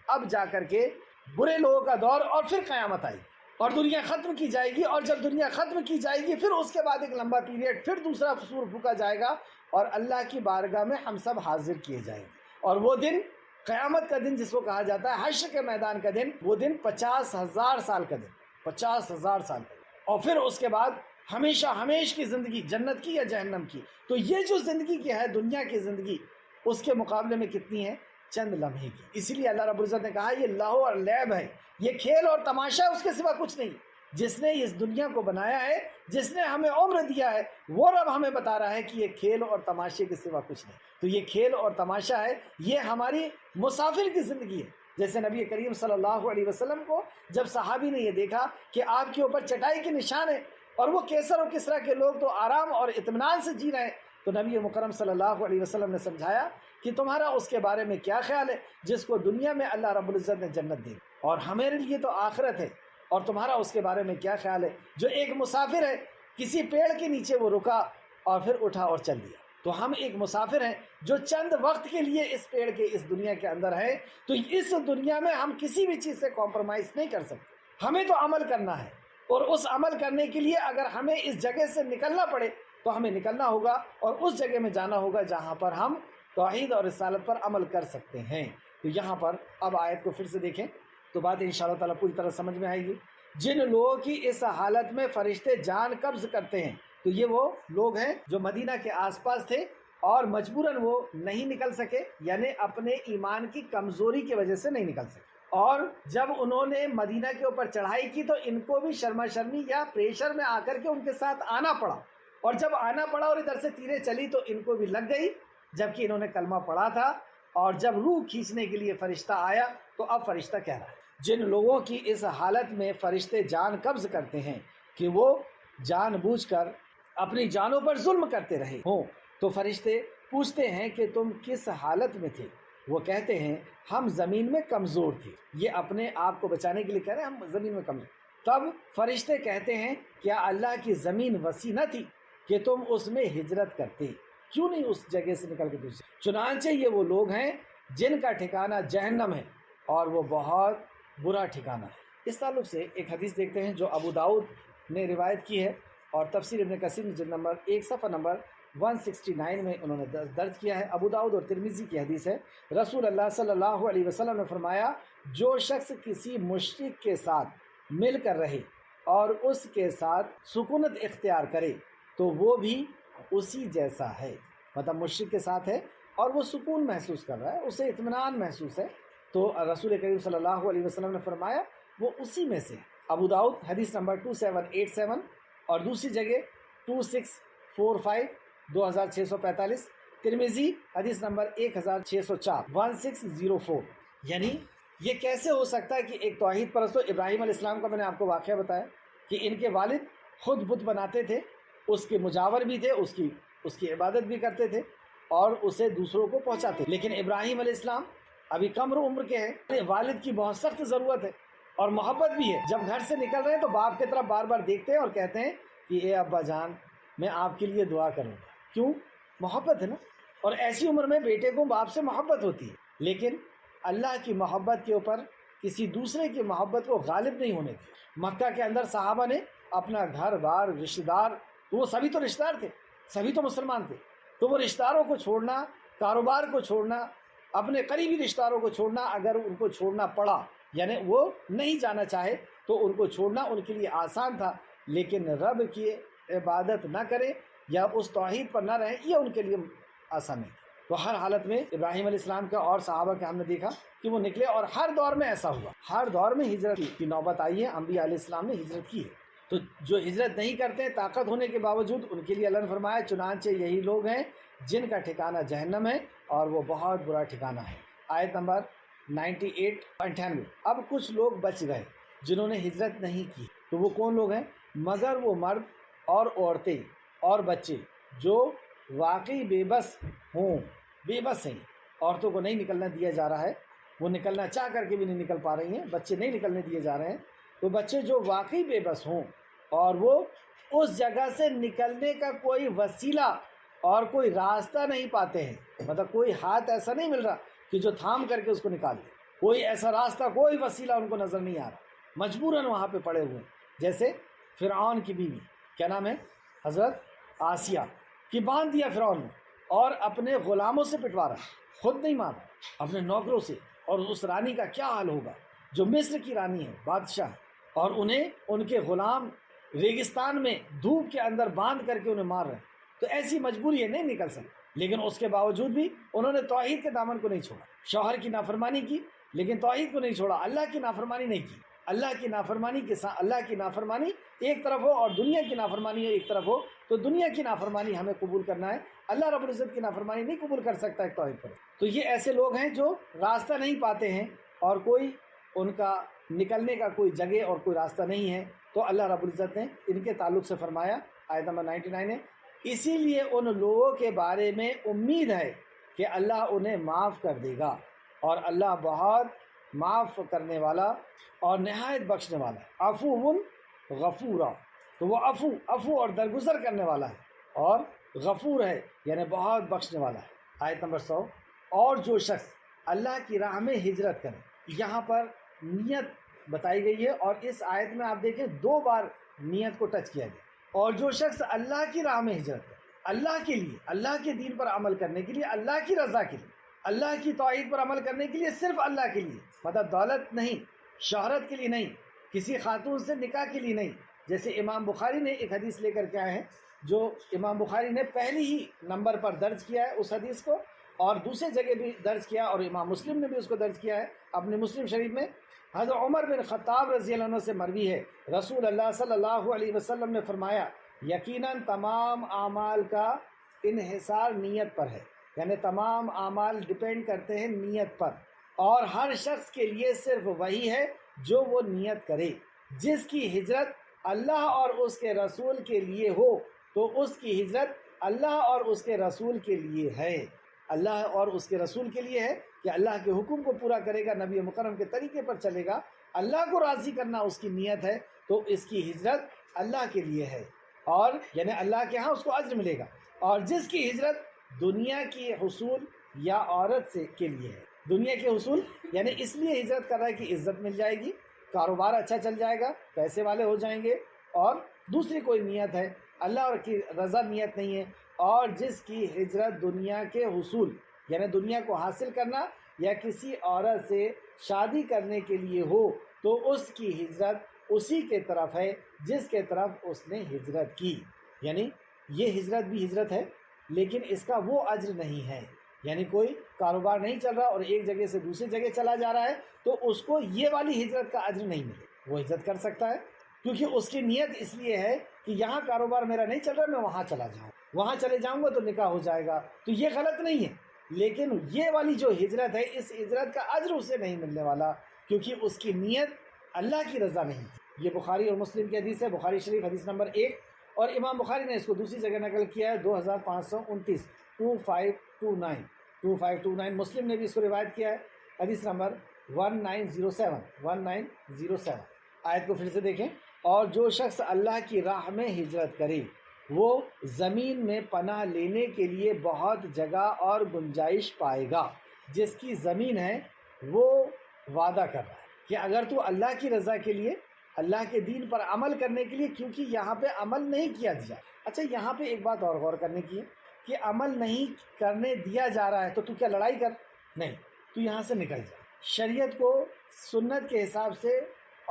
Speaker 1: اب جا کر کے برے لوگوں کا دور، اور پھر قیامت آئی اور دنیا ختم کی جائے گی. اور جب دنیا ختم کی جائے گی پھر اس کے بعد ایک لمبا پیریڈ، پھر دوسرا سور پھونکا جائے گا اور اللہ کی بارگاہ میں ہم سب حاضر کیے جائیں گے. اور وہ دن قیامت کا دن جس کو کہا جاتا ہے حشر کے میدان کا دن، وہ دن 50,000 سال کا دن، 50,000 سال کا دن. اور پھر اس کے بعد ہمیشہ ہمیش کی زندگی، جنت کی یا جہنم کی. تو یہ جو زندگی کی ہے دنیا کی زندگی، اس کے مقابلے میں کتنی ہے؟ چند لمحے کی. اسی لیے اللہ رب العزت نے کہا یہ لہو اور لعب ہے، یہ کھیل اور تماشا، اس کے سوا کچھ نہیں. جس نے اس دنیا کو بنایا ہے، جس نے ہمیں عمر دیا ہے، وہ رب ہمیں بتا رہا ہے کہ یہ کھیل اور تماشے کے سوا کچھ نہیں. تو یہ کھیل اور تماشا ہے، یہ ہماری مسافر کی زندگی ہے. جیسے نبی کریم صلی اللہ علیہ وسلم کو جب صحابی نے یہ دیکھا کہ آپ کے اوپر چٹائی کے نشان ہے اور وہ کیسر و کسرا کے لوگ تو آرام اور اطمینان سے جی رہے ہیں، تو نبی مکرم صلی اللہ علیہ وسلم نے سمجھایا کہ تمہارا اس کے بارے میں کیا خیال ہے جس کو دنیا میں اللہ رب العزت نے جنت دی، اور ہمارے لیے تو آخرت ہے، اور تمہارا اس کے بارے میں کیا خیال ہے جو ایک مسافر ہے، کسی پیڑ کے نیچے وہ رکا اور پھر اٹھا اور چل دیا. تو ہم ایک مسافر ہیں جو چند وقت کے لیے اس پیڑ کے اس دنیا کے اندر ہے. تو اس دنیا میں ہم کسی بھی چیز سے کمپرومائز نہیں کر سکتے، ہمیں تو عمل کرنا ہے، اور اس عمل کرنے کے لیے اگر ہمیں اس جگہ سے نکلنا پڑے تو ہمیں نکلنا ہوگا اور اس جگہ میں جانا ہوگا جہاں پر ہم توحید اور رسالت پر عمل کر سکتے ہیں. تو یہاں پر اب آیت کو پھر سے دیکھیں تو بات انشاءاللہ تعالیٰ پوری طرح سمجھ میں آئے گی. جن لوگوں کی اس حالت میں فرشتے جان قبض کرتے ہیں، تو یہ وہ لوگ ہیں جو مدینہ کے آس پاس تھے اور مجبوراً وہ نہیں نکل سکے، یعنی اپنے ایمان کی کمزوری کی وجہ سے نہیں نکل سکے. اور جب انہوں نے مدینہ کے اوپر چڑھائی کی تو ان کو بھی شرما شرمی یا پریشر میں آ کر کے ان کے ساتھ آنا پڑا، اور جب آنا پڑا اور ادھر سے تیریں چلی تو ان کو بھی لگ گئی، جبکہ انہوں نے کلمہ پڑھا تھا. اور جب روح کھینچنے کے لیے فرشتہ آیا تو اب فرشتہ کہہ رہا ہے جن لوگوں کی اس حالت میں فرشتے جان قبض کرتے ہیں کہ وہ جان بوجھ کر اپنی جانوں پر ظلم کرتے رہے ہوں، تو فرشتے پوچھتے ہیں کہ تم کس حالت میں تھے؟ وہ کہتے ہیں ہم زمین میں کمزور تھے۔ یہ اپنے آپ کو بچانے کے لیے کہہ رہے ہیں ہم زمین میں کمزور۔ تب فرشتے کہتے ہیں کیا اللہ کی زمین وسیع نہ تھی کہ تم اس میں ہجرت کرتے؟ کیوں نہیں اس جگہ سے نکل کے دوسرے؟ چنانچہ یہ وہ لوگ ہیں جن کا ٹھکانہ جہنم ہے اور وہ بہت برا ٹھکانہ ہے۔ اس تعلق سے ایک حدیث دیکھتے ہیں جو ابو داؤد نے روایت کی ہے اور تفسیر ابن کثیر جلد نمبر 1 صفحہ نمبر 169 میں انہوں نے درج کیا ہے۔ ابو داؤد اور ترمذی کی حدیث ہے، رسول اللہ صلی اللہ علیہ وسلم نے فرمایا جو شخص کسی مشرک کے ساتھ مل کر رہے اور اس کے ساتھ سکونت اختیار کرے تو وہ بھی اسی جیسا ہے، مطلب مشرک کے ساتھ ہے اور وہ سکون محسوس کر رہا ہے، اسے اطمینان محسوس ہے، تو رسول کریم صلی اللہ علیہ وسلم نے فرمایا وہ اسی میں سے ہے۔ ابو داؤد حدیث نمبر 2787 اور دوسری جگہ 2645 2645، ترمذی حدیث نمبر 1604 1604۔ یعنی یہ کیسے ہو سکتا ہے کہ ایک توحید پرست ابراہیم علیہ السلام کا میں نے آپ کو واقعہ بتایا کہ ان کے والد خود بت بناتے تھے، اس کے مجاور بھی تھے، اس کی عبادت بھی کرتے تھے اور اسے دوسروں کو پہنچاتے، لیکن ابراہیم علیہ السلام ابھی کم عمر کے ہیں، والد کی بہت سخت ضرورت ہے اور محبت بھی ہے۔ جب گھر سے نکل رہے ہیں تو باپ کی طرف بار بار دیکھتے ہیں اور کہتے ہیں کہ اے ابا جان میں آپ کے لیے دعا کروں گا، کیوں؟ محبت ہے نا، اور ایسی عمر میں بیٹے کو باپ سے محبت ہوتی ہے، لیکن اللہ کی محبت کے اوپر کسی دوسرے کی محبت کو غالب نہیں ہونے دی۔ مکہ کے اندر صحابہ نے اپنا گھر بار رشتہ دار، تو وہ سبھی تو رشتہ دار تھے، سبھی تو مسلمان تھے، تو وہ رشتہ داروں کو چھوڑنا، کاروبار کو چھوڑنا، اپنے قریبی رشتہ داروں کو چھوڑنا، اگر ان کو چھوڑنا پڑا یعنی وہ نہیں جانا چاہے تو ان کو چھوڑنا ان کے لیے آسان تھا، لیکن رب کی عبادت نہ کرے یا اس توحید پر نہ رہیں یہ ان کے لیے آسان نہیں تھا۔ تو ہر حالت میں ابراہیم علیہ السلام کا اور صحابہ کا ہم نے دیکھا کہ وہ نکلے، اور ہر دور میں ایسا ہوا، ہر دور میں ہجرت کی نوبت آئی ہے، انبیاء علیہ السلام نے ہجرت کی ہے۔ تو جو ہجرت نہیں کرتے طاقت ہونے کے باوجود، ان کے لیے اللہ نے فرمایا چنانچہ یہی لوگ ہیں جن کا ٹھکانہ جہنم ہے اور وہ بہت برا ٹھکانہ ہے۔ آیت نمبر 98-98۔ اب کچھ لوگ بچ گئے جنہوں نے ہجرت نہیں کی، تو وہ کون لوگ ہیں؟ مگر وہ مرد اور عورتیں اور بچے جو واقعی بے بس ہوں، بے بس ہیں، عورتوں کو نہیں نکلنا دیا جا رہا ہے، وہ نکلنا چاہ کر کے بھی نہیں نکل پا رہی ہیں، بچے نہیں نکلنے دیے جا رہے ہیں، تو بچے جو واقعی بے بس ہوں اور وہ اس جگہ سے نکلنے کا کوئی وسیلہ اور کوئی راستہ نہیں پاتے ہیں، مطلب کوئی ہاتھ ایسا نہیں مل رہا کہ جو تھام کر کے اس کو نکال دے، کوئی ایسا راستہ، کوئی وسیلہ ان کو نظر نہیں آ رہا، مجبوراً وہاں پہ پڑے ہوئے ہیں۔ جیسے فرعون کی بیوی، کیا نام ہے؟ حضرت آسیہ کی، باندھ دیا فرعون نے اور اپنے غلاموں سے پٹوا رہا، خود نہیں مان رہا، اپنے نوکروں سے، اور اس رانی کا کیا حال ہوگا جو مصر کی رانی ہے، بادشاہ ہے، اور انہیں ان کے غلام ریگستان میں دھوپ کے اندر باندھ کر کے انہیں مار رہے ہیں، تو ایسی مجبوری ہے، نہیں نکل سکتے، لیکن اس کے باوجود بھی انہوں نے توحید کے دامن کو نہیں چھوڑا، شوہر کی نافرمانی کی لیکن توحید کو نہیں چھوڑا، اللہ کی نافرمانی نہیں کی۔ اللہ کی نافرمانی کے ساتھ، اللہ کی نافرمانی ایک طرف ہو اور دنیا کی نافرمانی ایک طرف ہو، تو دنیا کی نافرمانی ہمیں قبول کرنا ہے، اللہ رب العزت کی نافرمانی نہیں قبول کر سکتا ایک توحید پر۔ تو یہ ایسے لوگ ہیں جو راستہ نہیں پاتے ہیں اور کوئی ان کا نکلنے کا کوئی جگہ اور کوئی راستہ نہیں ہے، تو اللہ رب العزت نے ان کے تعلق سے فرمایا، آیت نمبر 99 ہے، اسی لیے ان لوگوں کے بارے میں امید ہے کہ اللہ انہیں معاف کر دے گا، اور اللہ بہت معاف کرنے والا اور نہایت بخشنے والا ہے، عفو غفورا، تو وہ عفو اور درگزر کرنے والا ہے اور غفور ہے یعنی بہت بخشنے والا ہے۔ آیت نمبر 100، اور جو شخص اللہ کی راہ میں ہجرت کرے، یہاں پر نیت بتائی گئی ہے، اور اس آیت میں آپ دیکھیں 2 بار نیت کو ٹچ کیا گیا، اور جو شخص اللہ کی راہ میں ہجرت کرے، اللہ کے لیے، اللہ کے دین پر عمل کرنے کے لیے، اللہ کی رضا کے لیے، اللہ کی توحید پر عمل کرنے کے لیے، صرف اللہ کے لیے، مطلب دولت نہیں، شہرت کے لیے نہیں، کسی خاتون سے نکاح کے لیے نہیں، جیسے امام بخاری نے ایک حدیث لے کر کے آئے ہیں جو امام بخاری نے پہلی ہی نمبر پر درج کیا ہے اس حدیث کو، اور دوسرے جگہ بھی درج کیا، اور امام مسلم نے بھی اس کو درج کیا ہے اپنے مسلم شریف میں۔ حضرت عمر بن خطاب رضی اللہ عنہ سے مروی ہے، رسول اللہ صلی اللہ علیہ وسلم نے فرمایا یقیناً تمام اعمال کا انحصار نیت پر ہے، یعنی تمام اعمال ڈپینڈ کرتے ہیں نیت پر، اور ہر شخص کے لیے صرف وہی ہے جو وہ نیت کرے۔ جس کی ہجرت اللہ اور اس کے رسول کے لیے ہو تو اس کی ہجرت اللہ اور اس کے رسول کے لیے ہے۔ اللہ اور اس کے رسول کے لیے ہے کہ اللہ کے حکم کو پورا کرے گا، نبی مکرم کے طریقے پر چلے گا، اللہ کو راضی کرنا اس کی نیت ہے، تو اس کی ہجرت اللہ کے لیے ہے، اور یعنی اللہ کے ہاں اس کو اجر ملے گا۔ اور جس کی ہجرت دنیا کی حصول یا عورت سے کے لیے ہے، دنیا کے حصول یعنی اس لیے ہجرت کر رہا ہے کہ عزت مل جائے گی، کاروبار اچھا چل جائے گا، پیسے والے ہو جائیں گے، اور دوسری کوئی نیت ہے، اللہ کی رضا نیت نہیں ہے۔ اور جس کی ہجرت دنیا کے حصول یعنی دنیا کو حاصل کرنا یا کسی عورت سے شادی کرنے کے لیے ہو تو اس کی ہجرت اسی کے طرف ہے جس کے طرف اس نے ہجرت کی۔ یعنی یہ ہجرت بھی ہجرت ہے لیکن اس کا وہ اجر نہیں ہے، یعنی کوئی کاروبار نہیں چل رہا اور ایک جگہ سے دوسری جگہ چلا جا رہا ہے تو اس کو یہ والی ہجرت کا اجر نہیں ملے۔ وہ ہجرت کر سکتا ہے کیونکہ اس کی نیت اس لیے ہے کہ یہاں کاروبار میرا نہیں چل رہا، میں وہاں چلا جاؤں، وہاں چلے جاؤں گا تو نکاح ہو جائے گا، تو یہ غلط نہیں ہے۔ لیکن یہ والی جو ہجرت ہے اس ہجرت کا اجر اسے نہیں ملنے والا کیونکہ اس کی نیت اللہ کی رضا نہیں تھی۔ یہ بخاری اور مسلم کی حدیث ہے، بخاری شریف حدیث نمبر 1، اور امام بخاری نے اس کو دوسری جگہ نقل کیا ہے 2529 2529۔ مسلم نے بھی اس کو روایت کیا ہے حدیث نمبر 1907۔ آیت کو پھر سے دیکھیں، اور جو شخص اللہ کی راہ میں ہجرت کرے وہ زمین میں پناہ لینے کے لیے بہت جگہ اور گنجائش پائے گا۔ جس کی زمین ہے وہ وعدہ کر رہا ہے کہ اگر تو اللہ کی رضا کے لیے، اللہ کے دین پر عمل کرنے کے لیے، کیونکہ یہاں پہ عمل نہیں کیا دیا۔ اچھا یہاں پہ ایک بات اور غور کرنے کی ہے کہ عمل نہیں کرنے دیا جا رہا ہے تو کیا لڑائی کر؟ نہیں، تو یہاں سے نکل جا۔ شریعت کو سنت کے حساب سے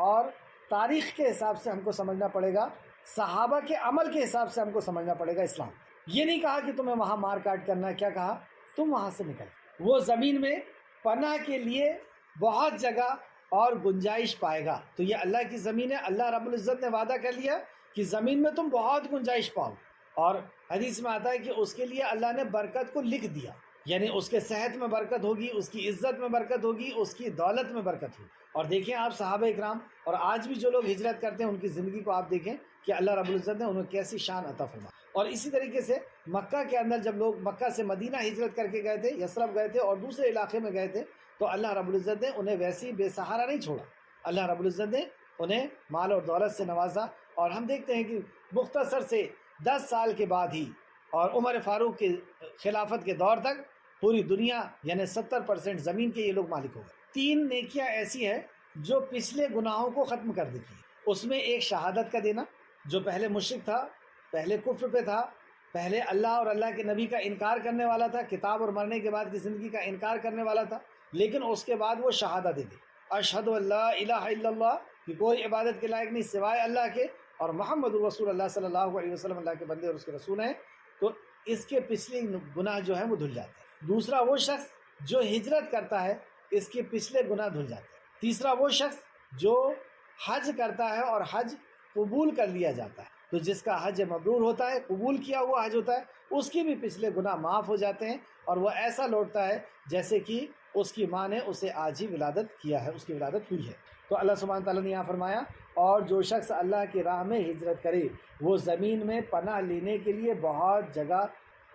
Speaker 1: اور تاریخ کے حساب سے ہم کو سمجھنا پڑے گا، صحابہ کے عمل کے حساب سے ہم کو سمجھنا پڑے گا اسلام۔ یہ نہیں کہا کہ تمہیں وہاں مار کاٹ کرنا ہے، کیا کہا؟ تم وہاں سے نکل۔ وہ زمین میں پناہ کے لیے بہت جگہ اور گنجائش پائے گا، تو یہ اللہ کی زمین ہے، اللہ رب العزت نے وعدہ کر لیا کہ زمین میں تم بہت گنجائش پاؤ، اور حدیث میں آتا ہے کہ اس کے لیے اللہ نے برکت کو لکھ دیا، یعنی اس کے صحت میں برکت ہوگی، اس کی عزت میں برکت ہوگی، اس کی دولت میں برکت ہوگی۔ اور دیکھیں آپ صحابہ اکرام اور آج بھی جو لوگ ہجرت کرتے ہیں ان کی زندگی کو آپ دیکھیں کہ اللہ رب العزت نے انہیں کیسی شان عطا فرمائی۔ اور اسی طریقے سے مکہ کے اندر جب لوگ مکہ سے مدینہ ہجرت کر کے گئے تھے، یثرب گئے تھے اور دوسرے علاقے میں گئے تھے، تو اللہ رب العزت نے انہیں ویسی بے سہارا نہیں چھوڑا، اللہ رب العزت نے انہیں مال اور دولت سے نوازا۔ اور ہم دیکھتے ہیں کہ مختصر سے 10 سال کے بعد ہی اور عمر فاروق کے خلافت کے دور تک پوری دنیا یعنی 70% زمین کے یہ لوگ مالک ہو گئے۔ 3 نیکیاں ایسی ہیں جو پچھلے گناہوں کو ختم کر دیتی ہیں۔ اس میں ایک شہادت کا دینا، جو پہلے مشرک تھا، پہلے کفر پہ تھا، پہلے اللہ اور اللہ کے نبی کا انکار کرنے والا تھا، کتاب اور مرنے کے بعد کی زندگی کا انکار کرنے والا تھا، لیکن اس کے بعد وہ شہادت دے دی، اشہد ان لا الہ الا اللہ، کہ کوئی عبادت کے لائق نہیں سوائے اللہ کے، اور محمد رسول اللہ صلی اللہ علیہ وسلم اللہ کے بندے اور اس کے رسول ہیں، تو اس کے پچھلے گناہ جو ہیں وہ دھل جاتے ہیں۔ دوسرا وہ شخص جو ہجرت کرتا ہے اس کے پچھلے گناہ دھل جاتے ہیں۔ تیسرا وہ شخص جو حج کرتا ہے اور حج قبول کر لیا جاتا ہے، تو جس کا حج مبرور ہوتا ہے، قبول کیا ہوا حج ہوتا ہے، اس کے بھی پچھلے گناہ معاف ہو جاتے ہیں اور وہ ایسا لوٹتا ہے جیسے کہ اس کی ماں نے اسے آج ہی ولادت کیا ہے، اس کی ولادت ہوئی ہے۔ تو اللہ سبحانہ تعالیٰ نے یہاں فرمایا، اور جو شخص اللہ کی راہ میں ہجرت کرے وہ زمین میں پناہ لینے کے لیے بہت جگہ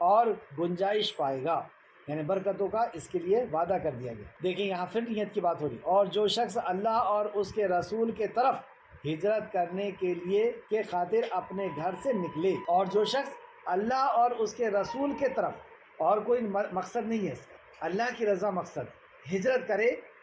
Speaker 1: اور گنجائش پائے گا، یعنی برکتوں کا اس کے لیے وعدہ کر دیا گیا۔ دیکھیں یہاں پھر نیت کی بات ہو رہی، اور جو شخص اللہ اور اس کے رسول کے طرف ہجرت کرنے کے لیے کے خاطر اپنے گھر سے نکلے، اور جو شخص اللہ اور اس کے رسول کے طرف، اور کوئی مقصد نہیں ہے اس کا، اللہ کی رضا مقصد، ہجرت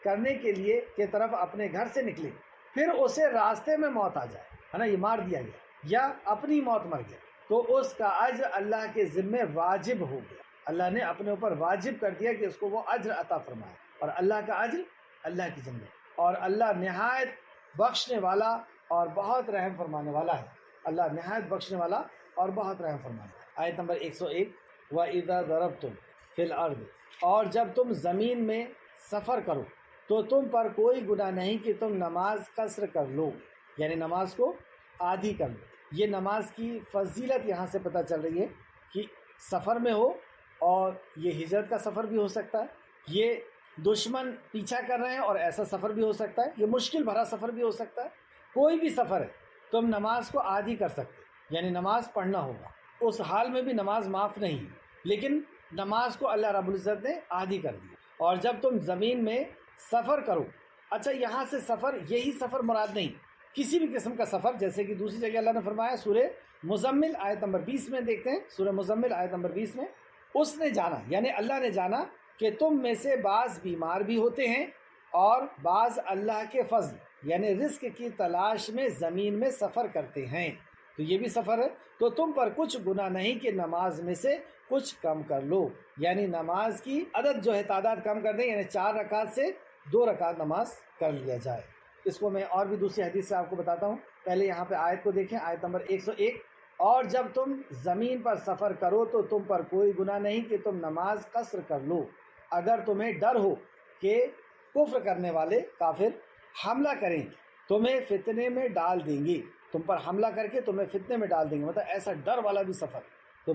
Speaker 1: کرنے کے لیے کے طرف اپنے گھر سے نکلے، پھر اسے راستے میں موت آ جائے، ہے نا، یہ مار دیا گیا یا اپنی موت مر گیا، تو اس کا اجر اللہ کے ذمے واجب ہو گیا، اللہ نے اپنے اوپر واجب کر دیا کہ اس کو وہ اجر عطا فرمائے، اور اللہ کا اجر اللہ کی جنت، اور اللہ نہایت بخشنے والا اور بہت رحم فرمانے والا ہے، اللہ نہایت بخشنے والا اور بہت رحم فرمانے والا۔ آیت نمبر 101، وَإِذَا ضَرَبْتُمْ فِي الْأَرْضِ، اور جب تم زمین میں سفر کرو تو تم پر کوئی گناہ نہیں کہ تم نماز قصر کر لو، یعنی نماز کو آدھی کر لو۔ یہ نماز کی فضیلت یہاں سے پتہ چل رہی ہے کہ سفر میں ہو، اور یہ ہجرت کا سفر بھی ہو سکتا ہے، یہ دشمن پیچھا کر رہے ہیں، اور ایسا سفر بھی ہو سکتا ہے، یہ مشکل بھرا سفر بھی ہو سکتا ہے، کوئی بھی سفر ہے، تم نماز کو عادی کر سکتے، یعنی نماز پڑھنا ہوگا، اس حال میں بھی نماز معاف نہیں ہے، لیکن نماز کو اللہ رب العزت نے عادی کر دیا۔ اور جب تم زمین میں سفر کرو، اچھا یہاں سے سفر یہی سفر مراد نہیں، کسی بھی قسم کا سفر، جیسے کہ دوسری جگہ اللہ نے فرمایا سورہ مزمل آیت نمبر 20 میں، دیکھتے ہیں سورہ مزمل آیت نمبر 20 میں، اس نے جانا یعنی اللہ نے جانا کہ تم میں سے بعض بیمار بھی ہوتے ہیں اور بعض اللہ کے فضل یعنی رزق کی تلاش میں زمین میں سفر کرتے ہیں، تو یہ بھی سفر ہے، تو تم پر کچھ گناہ نہیں کہ نماز میں سے کچھ کم کر لو، یعنی نماز کی عدد جو ہے تعداد کم کر دیں، یعنی 4 رکعت سے 2 رکعت نماز کر لیا جائے۔ اس کو میں اور بھی دوسری حدیث سے آپ کو بتاتا ہوں، پہلے یہاں پہ آیت کو دیکھیں، آیت نمبر 101، اور جب تم زمین پر سفر کرو تو تم پر کوئی گناہ نہیں کہ تم نماز قصر کر لو، اگر تمہیں ڈر ہو کہ کفر کرنے والے کافر حملہ کریں، تمہیں فتنے میں ڈال دیں گے، تم پر حملہ کر کے تمہیں فتنے میں ڈال دیں گے، مطلب ایسا ڈر والا بھی سفر، تو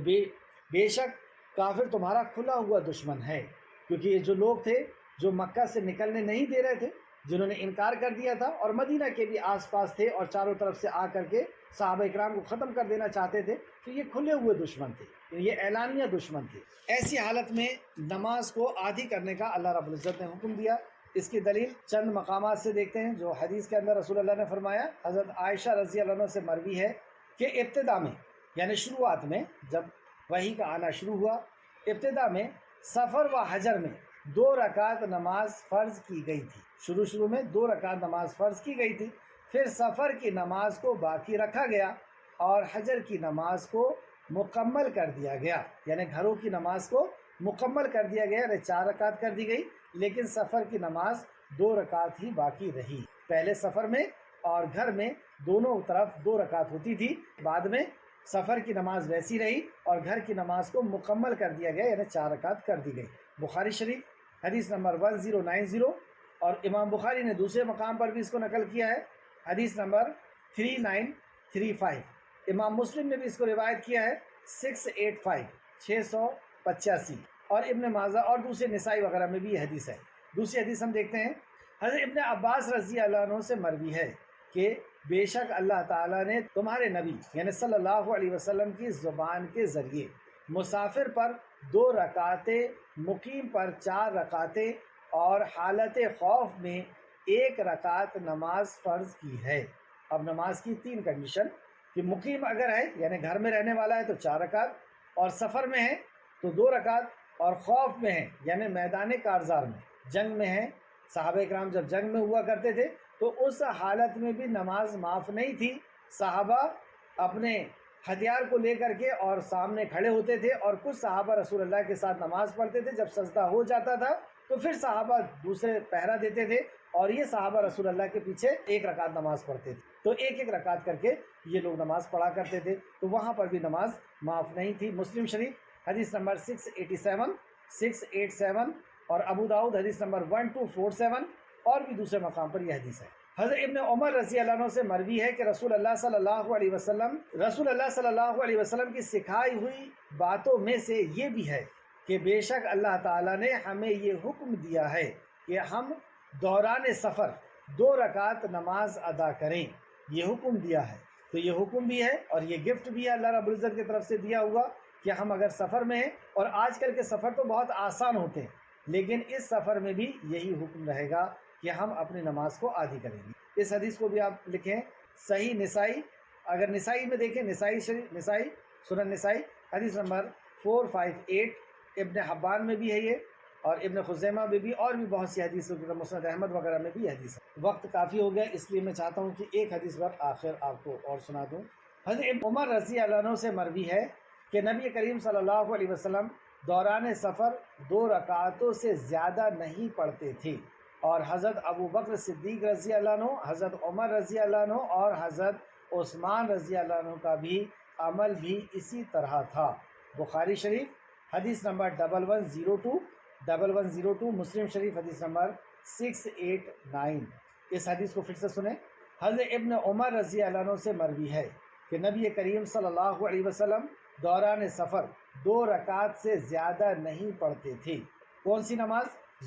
Speaker 1: بے شک کافر تمہارا کھلا ہوا دشمن ہے، کیونکہ یہ جو لوگ تھے جو مکہ سے نکلنے نہیں دے رہے تھے، جنہوں نے انکار کر دیا تھا، اور مدینہ کے بھی آس پاس تھے اور چاروں طرف سے آ کر کے صحابہ اکرام کو ختم کر دینا چاہتے تھے، تو یہ کھلے ہوئے دشمن تھے، یہ اعلانیہ دشمن تھے۔ ایسی حالت میں نماز کو عادی کرنے کا اللہ رب العزت نے حکم دیا۔ اس کی دلیل چند مقامات سے دیکھتے ہیں، جو حدیث کے اندر رسول اللہ نے فرمایا، حضرت عائشہ رضی اللہ عنہ سے مروی ہے کہ ابتدا میں یعنی شروعات میں جب وحی کا آنا شروع ہوا، ابتدا میں سفر و حجر میں 2 رکعت نماز فرض کی گئی تھی، شروع میں 2 رکعت نماز فرض کی گئی تھی، پھر سفر کی نماز کو باقی رکھا گیا اور حجر کی نماز کو مکمل کر دیا گیا، یعنی گھروں کی نماز کو مکمل کر دیا گیا، یعنی 4 رکعت کر دی گئی، لیکن سفر کی نماز 2 رکعت ہی باقی رہی۔ پہلے سفر میں اور گھر میں دونوں طرف 2 رکعت ہوتی تھی، بعد میں سفر کی نماز ویسی رہی اور گھر کی نماز کو مکمل کر دیا گیا، یعنی 4 رکعت کر دی گئی۔ بخاری شریف حدیث نمبر 1090، اور امام بخاری نے دوسرے مقام پر بھی اس کو نقل کیا ہے، حدیث نمبر 3935۔ امام مسلم نے بھی اس کو روایت کیا ہے 685، اور ابن ماجہ اور دوسرے نسائی وغیرہ میں بھی یہ حدیث ہے۔ دوسری حدیث ہم دیکھتے ہیں، حضرت ابن عباس رضی اللہ عنہ سے مروی ہے کہ بے شک اللہ تعالیٰ نے تمہارے نبی یعنی صلی اللہ علیہ وسلم کی زبان کے ذریعے مسافر پر 2 رکعتیں، مقیم پر 4 رکعتیں، اور حالت خوف میں 1 رکعت نماز فرض کی ہے۔ اب نماز کی 3 کنڈیشن، کہ مقیم اگر ہے یعنی گھر میں رہنے والا ہے تو 4 رکعت، اور سفر میں ہے تو 2 رکعت، اور خوف میں ہے یعنی میدان کارزار میں جنگ میں ہے، صحابہ اکرام جب جنگ میں ہوا کرتے تھے تو اس حالت میں بھی نماز معاف نہیں تھی، صحابہ اپنے ہتھیار کو لے کر کے اور سامنے کھڑے ہوتے تھے، اور کچھ صحابہ رسول اللہ کے ساتھ نماز پڑھتے تھے، جب سجدہ ہو جاتا تھا تو پھر صحابہ دوسرے پہرا دیتے تھے، اور یہ صحابہ رسول اللہ کے پیچھے 1 رکعت نماز پڑھتے تھے، تو 1 رکعت کر کے یہ لوگ نماز پڑھا کرتے تھے، تو وہاں پر بھی نماز معاف نہیں تھی۔ مسلم شریف حدیث نمبر 687 اور ابو داؤد حدیث نمبر 1247، اور بھی دوسرے مقام پر یہ حدیث ہے۔ حضرت ابن عمر رضی اللہ عنہ سے مروی ہے کہ رسول اللہ صلی اللہ علیہ وسلم کی سکھائی ہوئی باتوں میں سے یہ بھی ہے کہ بے شک اللہ تعالیٰ نے ہمیں یہ حکم دیا ہے کہ ہم دوران سفر 2 رکعت نماز ادا کریں، یہ حکم دیا ہے، تو یہ حکم بھی ہے اور یہ گفٹ بھی ہے اللہ رب العزت کی طرف سے دیا ہوا کہ ہم اگر سفر میں ہیں، اور آج کل کے سفر تو بہت آسان ہوتے ہیں، لیکن اس سفر میں بھی یہی حکم رہے گا کہ ہم اپنی نماز کو عادی کریں گے۔ اس حدیث کو بھی آپ لکھیں صحیح نسائی، اگر نسائی میں دیکھیں نسائی سنن نسائی حدیث نمبر 458، ابن حبان میں بھی ہے یہ، اور ابن خزیمہ میں بھی، اور بھی بہت سی حدیث، مسند احمد وغیرہ میں بھی حدیث ہے۔ وقت کافی ہو گیا، اس لیے میں چاہتا ہوں کہ ایک حدیث پر آخر آپ کو اور سنا دوں۔ حضرت عمر رضی اللہ عنہ سے مروی ہے کہ نبی کریم صلی اللہ علیہ وسلم دوران سفر 2 رکعتوں سے زیادہ نہیں پڑھتے تھے، اور حضرت ابو بکر صدیق رضی اللہ عنہ، حضرت عمر رضی اللہ عنہ اور حضرت عثمان رضی اللہ عنہ کا بھی عمل بھی اسی طرح تھا۔ بخاری شریف حدیث نمبر 1102، مسلم شریف حدیث نمبر 689۔ اس حدیث کو پھر سے سنیں، حضرت ابن عمر رضی اللہ عنہ سے مروی ہے کہ نبی کریم صلی اللہ علیہ وسلم دوران سفر 2 رکعت سے زیادہ نہیں پڑھتے تھے۔ کون سی نماز؟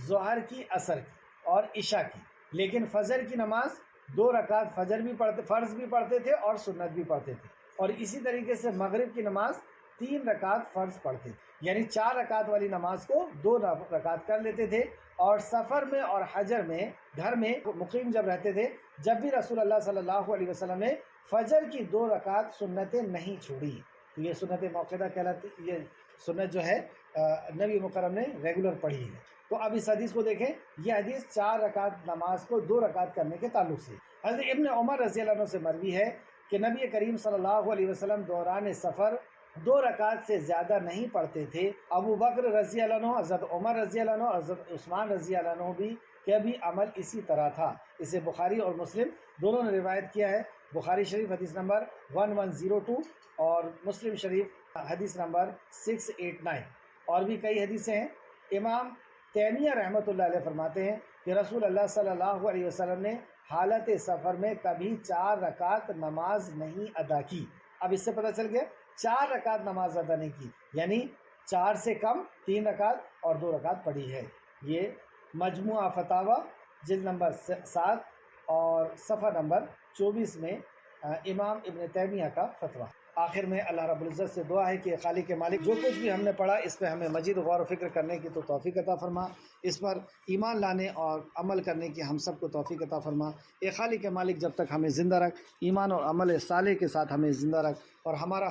Speaker 1: ظہر کی، عصر کی اور عشاء کی، لیکن فجر کی نماز 2 رکعت فجر بھی پڑھتے، فرض بھی پڑھتے تھے اور سنت بھی پڑھتے تھے، اور اسی طریقے سے مغرب کی نماز 3 رکعت فرض پڑھتے تھے، یعنی 4 رکعت والی نماز کو 2 رکعت کر لیتے تھے۔ اور سفر میں اور حجر میں، گھر میں مقیم جب رہتے تھے، جب بھی رسول اللہ صلی اللہ علیہ وسلم نے فجر کی 2 رکعت سنتیں نہیں چھوڑی، تو یہ سنت موقعہ کہلاتی، یہ سنت جو ہے نبی مکرم نے ریگولر پڑھی ہے۔ تو اب اس حدیث کو دیکھیں، یہ حدیث 4 رکعت نماز کو 2 رکعت کرنے کے تعلق سے حضرت ابن عمر رضی اللہ عنہ سے مروی ہے کہ نبی کریم صلی اللہ علیہ وسلم دوران سفر 2 رکعت سے زیادہ نہیں پڑھتے تھے۔ ابو بکر رضی اللہ عنہ، حضرت عمر رضی اللہ عنہ اور حضرت عثمان رضی اللہ عنہ بھی کہ بھی عمل اسی طرح تھا۔ اسے بخاری اور مسلم دونوں نے روایت کیا ہے۔ بخاری شریف حدیث نمبر 1102 اور مسلم شریف حدیث نمبر 689، اور بھی کئی حدیثیں ہیں۔ امام تیمیہ رحمۃ اللہ علیہ فرماتے ہیں کہ رسول اللہ صلی اللہ علیہ وسلم نے حالت سفر میں کبھی 4 رکعت نماز نہیں ادا کی۔ اب اس سے پتہ چل گیا 4 رکعت نماز ادا نہیں کی، یعنی 4 سے کم 3 رکعت اور 2 رکعت پڑھی ہے۔ یہ مجموعہ فتاوی جلد نمبر 7 اور صفحہ نمبر 24 میں امام ابن تیمیہ کا فتویٰ۔ آخر میں اللہ رب العزت سے دعا ہے کہ خالق مالک جو کچھ بھی ہم نے پڑھا اس پہ ہمیں مزید غور و فکر کرنے کی تو توفیق عطا فرما، اس پر ایمان لانے اور عمل کرنے کی ہم سب کو توفیق عطا فرما۔ اے خالق مالک جب تک ہمیں زندہ رکھ، ایمان اور عمل صالح کے ساتھ ہمیں زندہ رکھ، اور ہمارا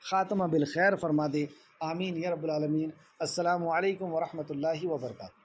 Speaker 1: خاتمہ بالخیر فرما دے، آمین یا رب العالمین۔ السلام علیکم ورحمۃ اللہ وبرکاتہ۔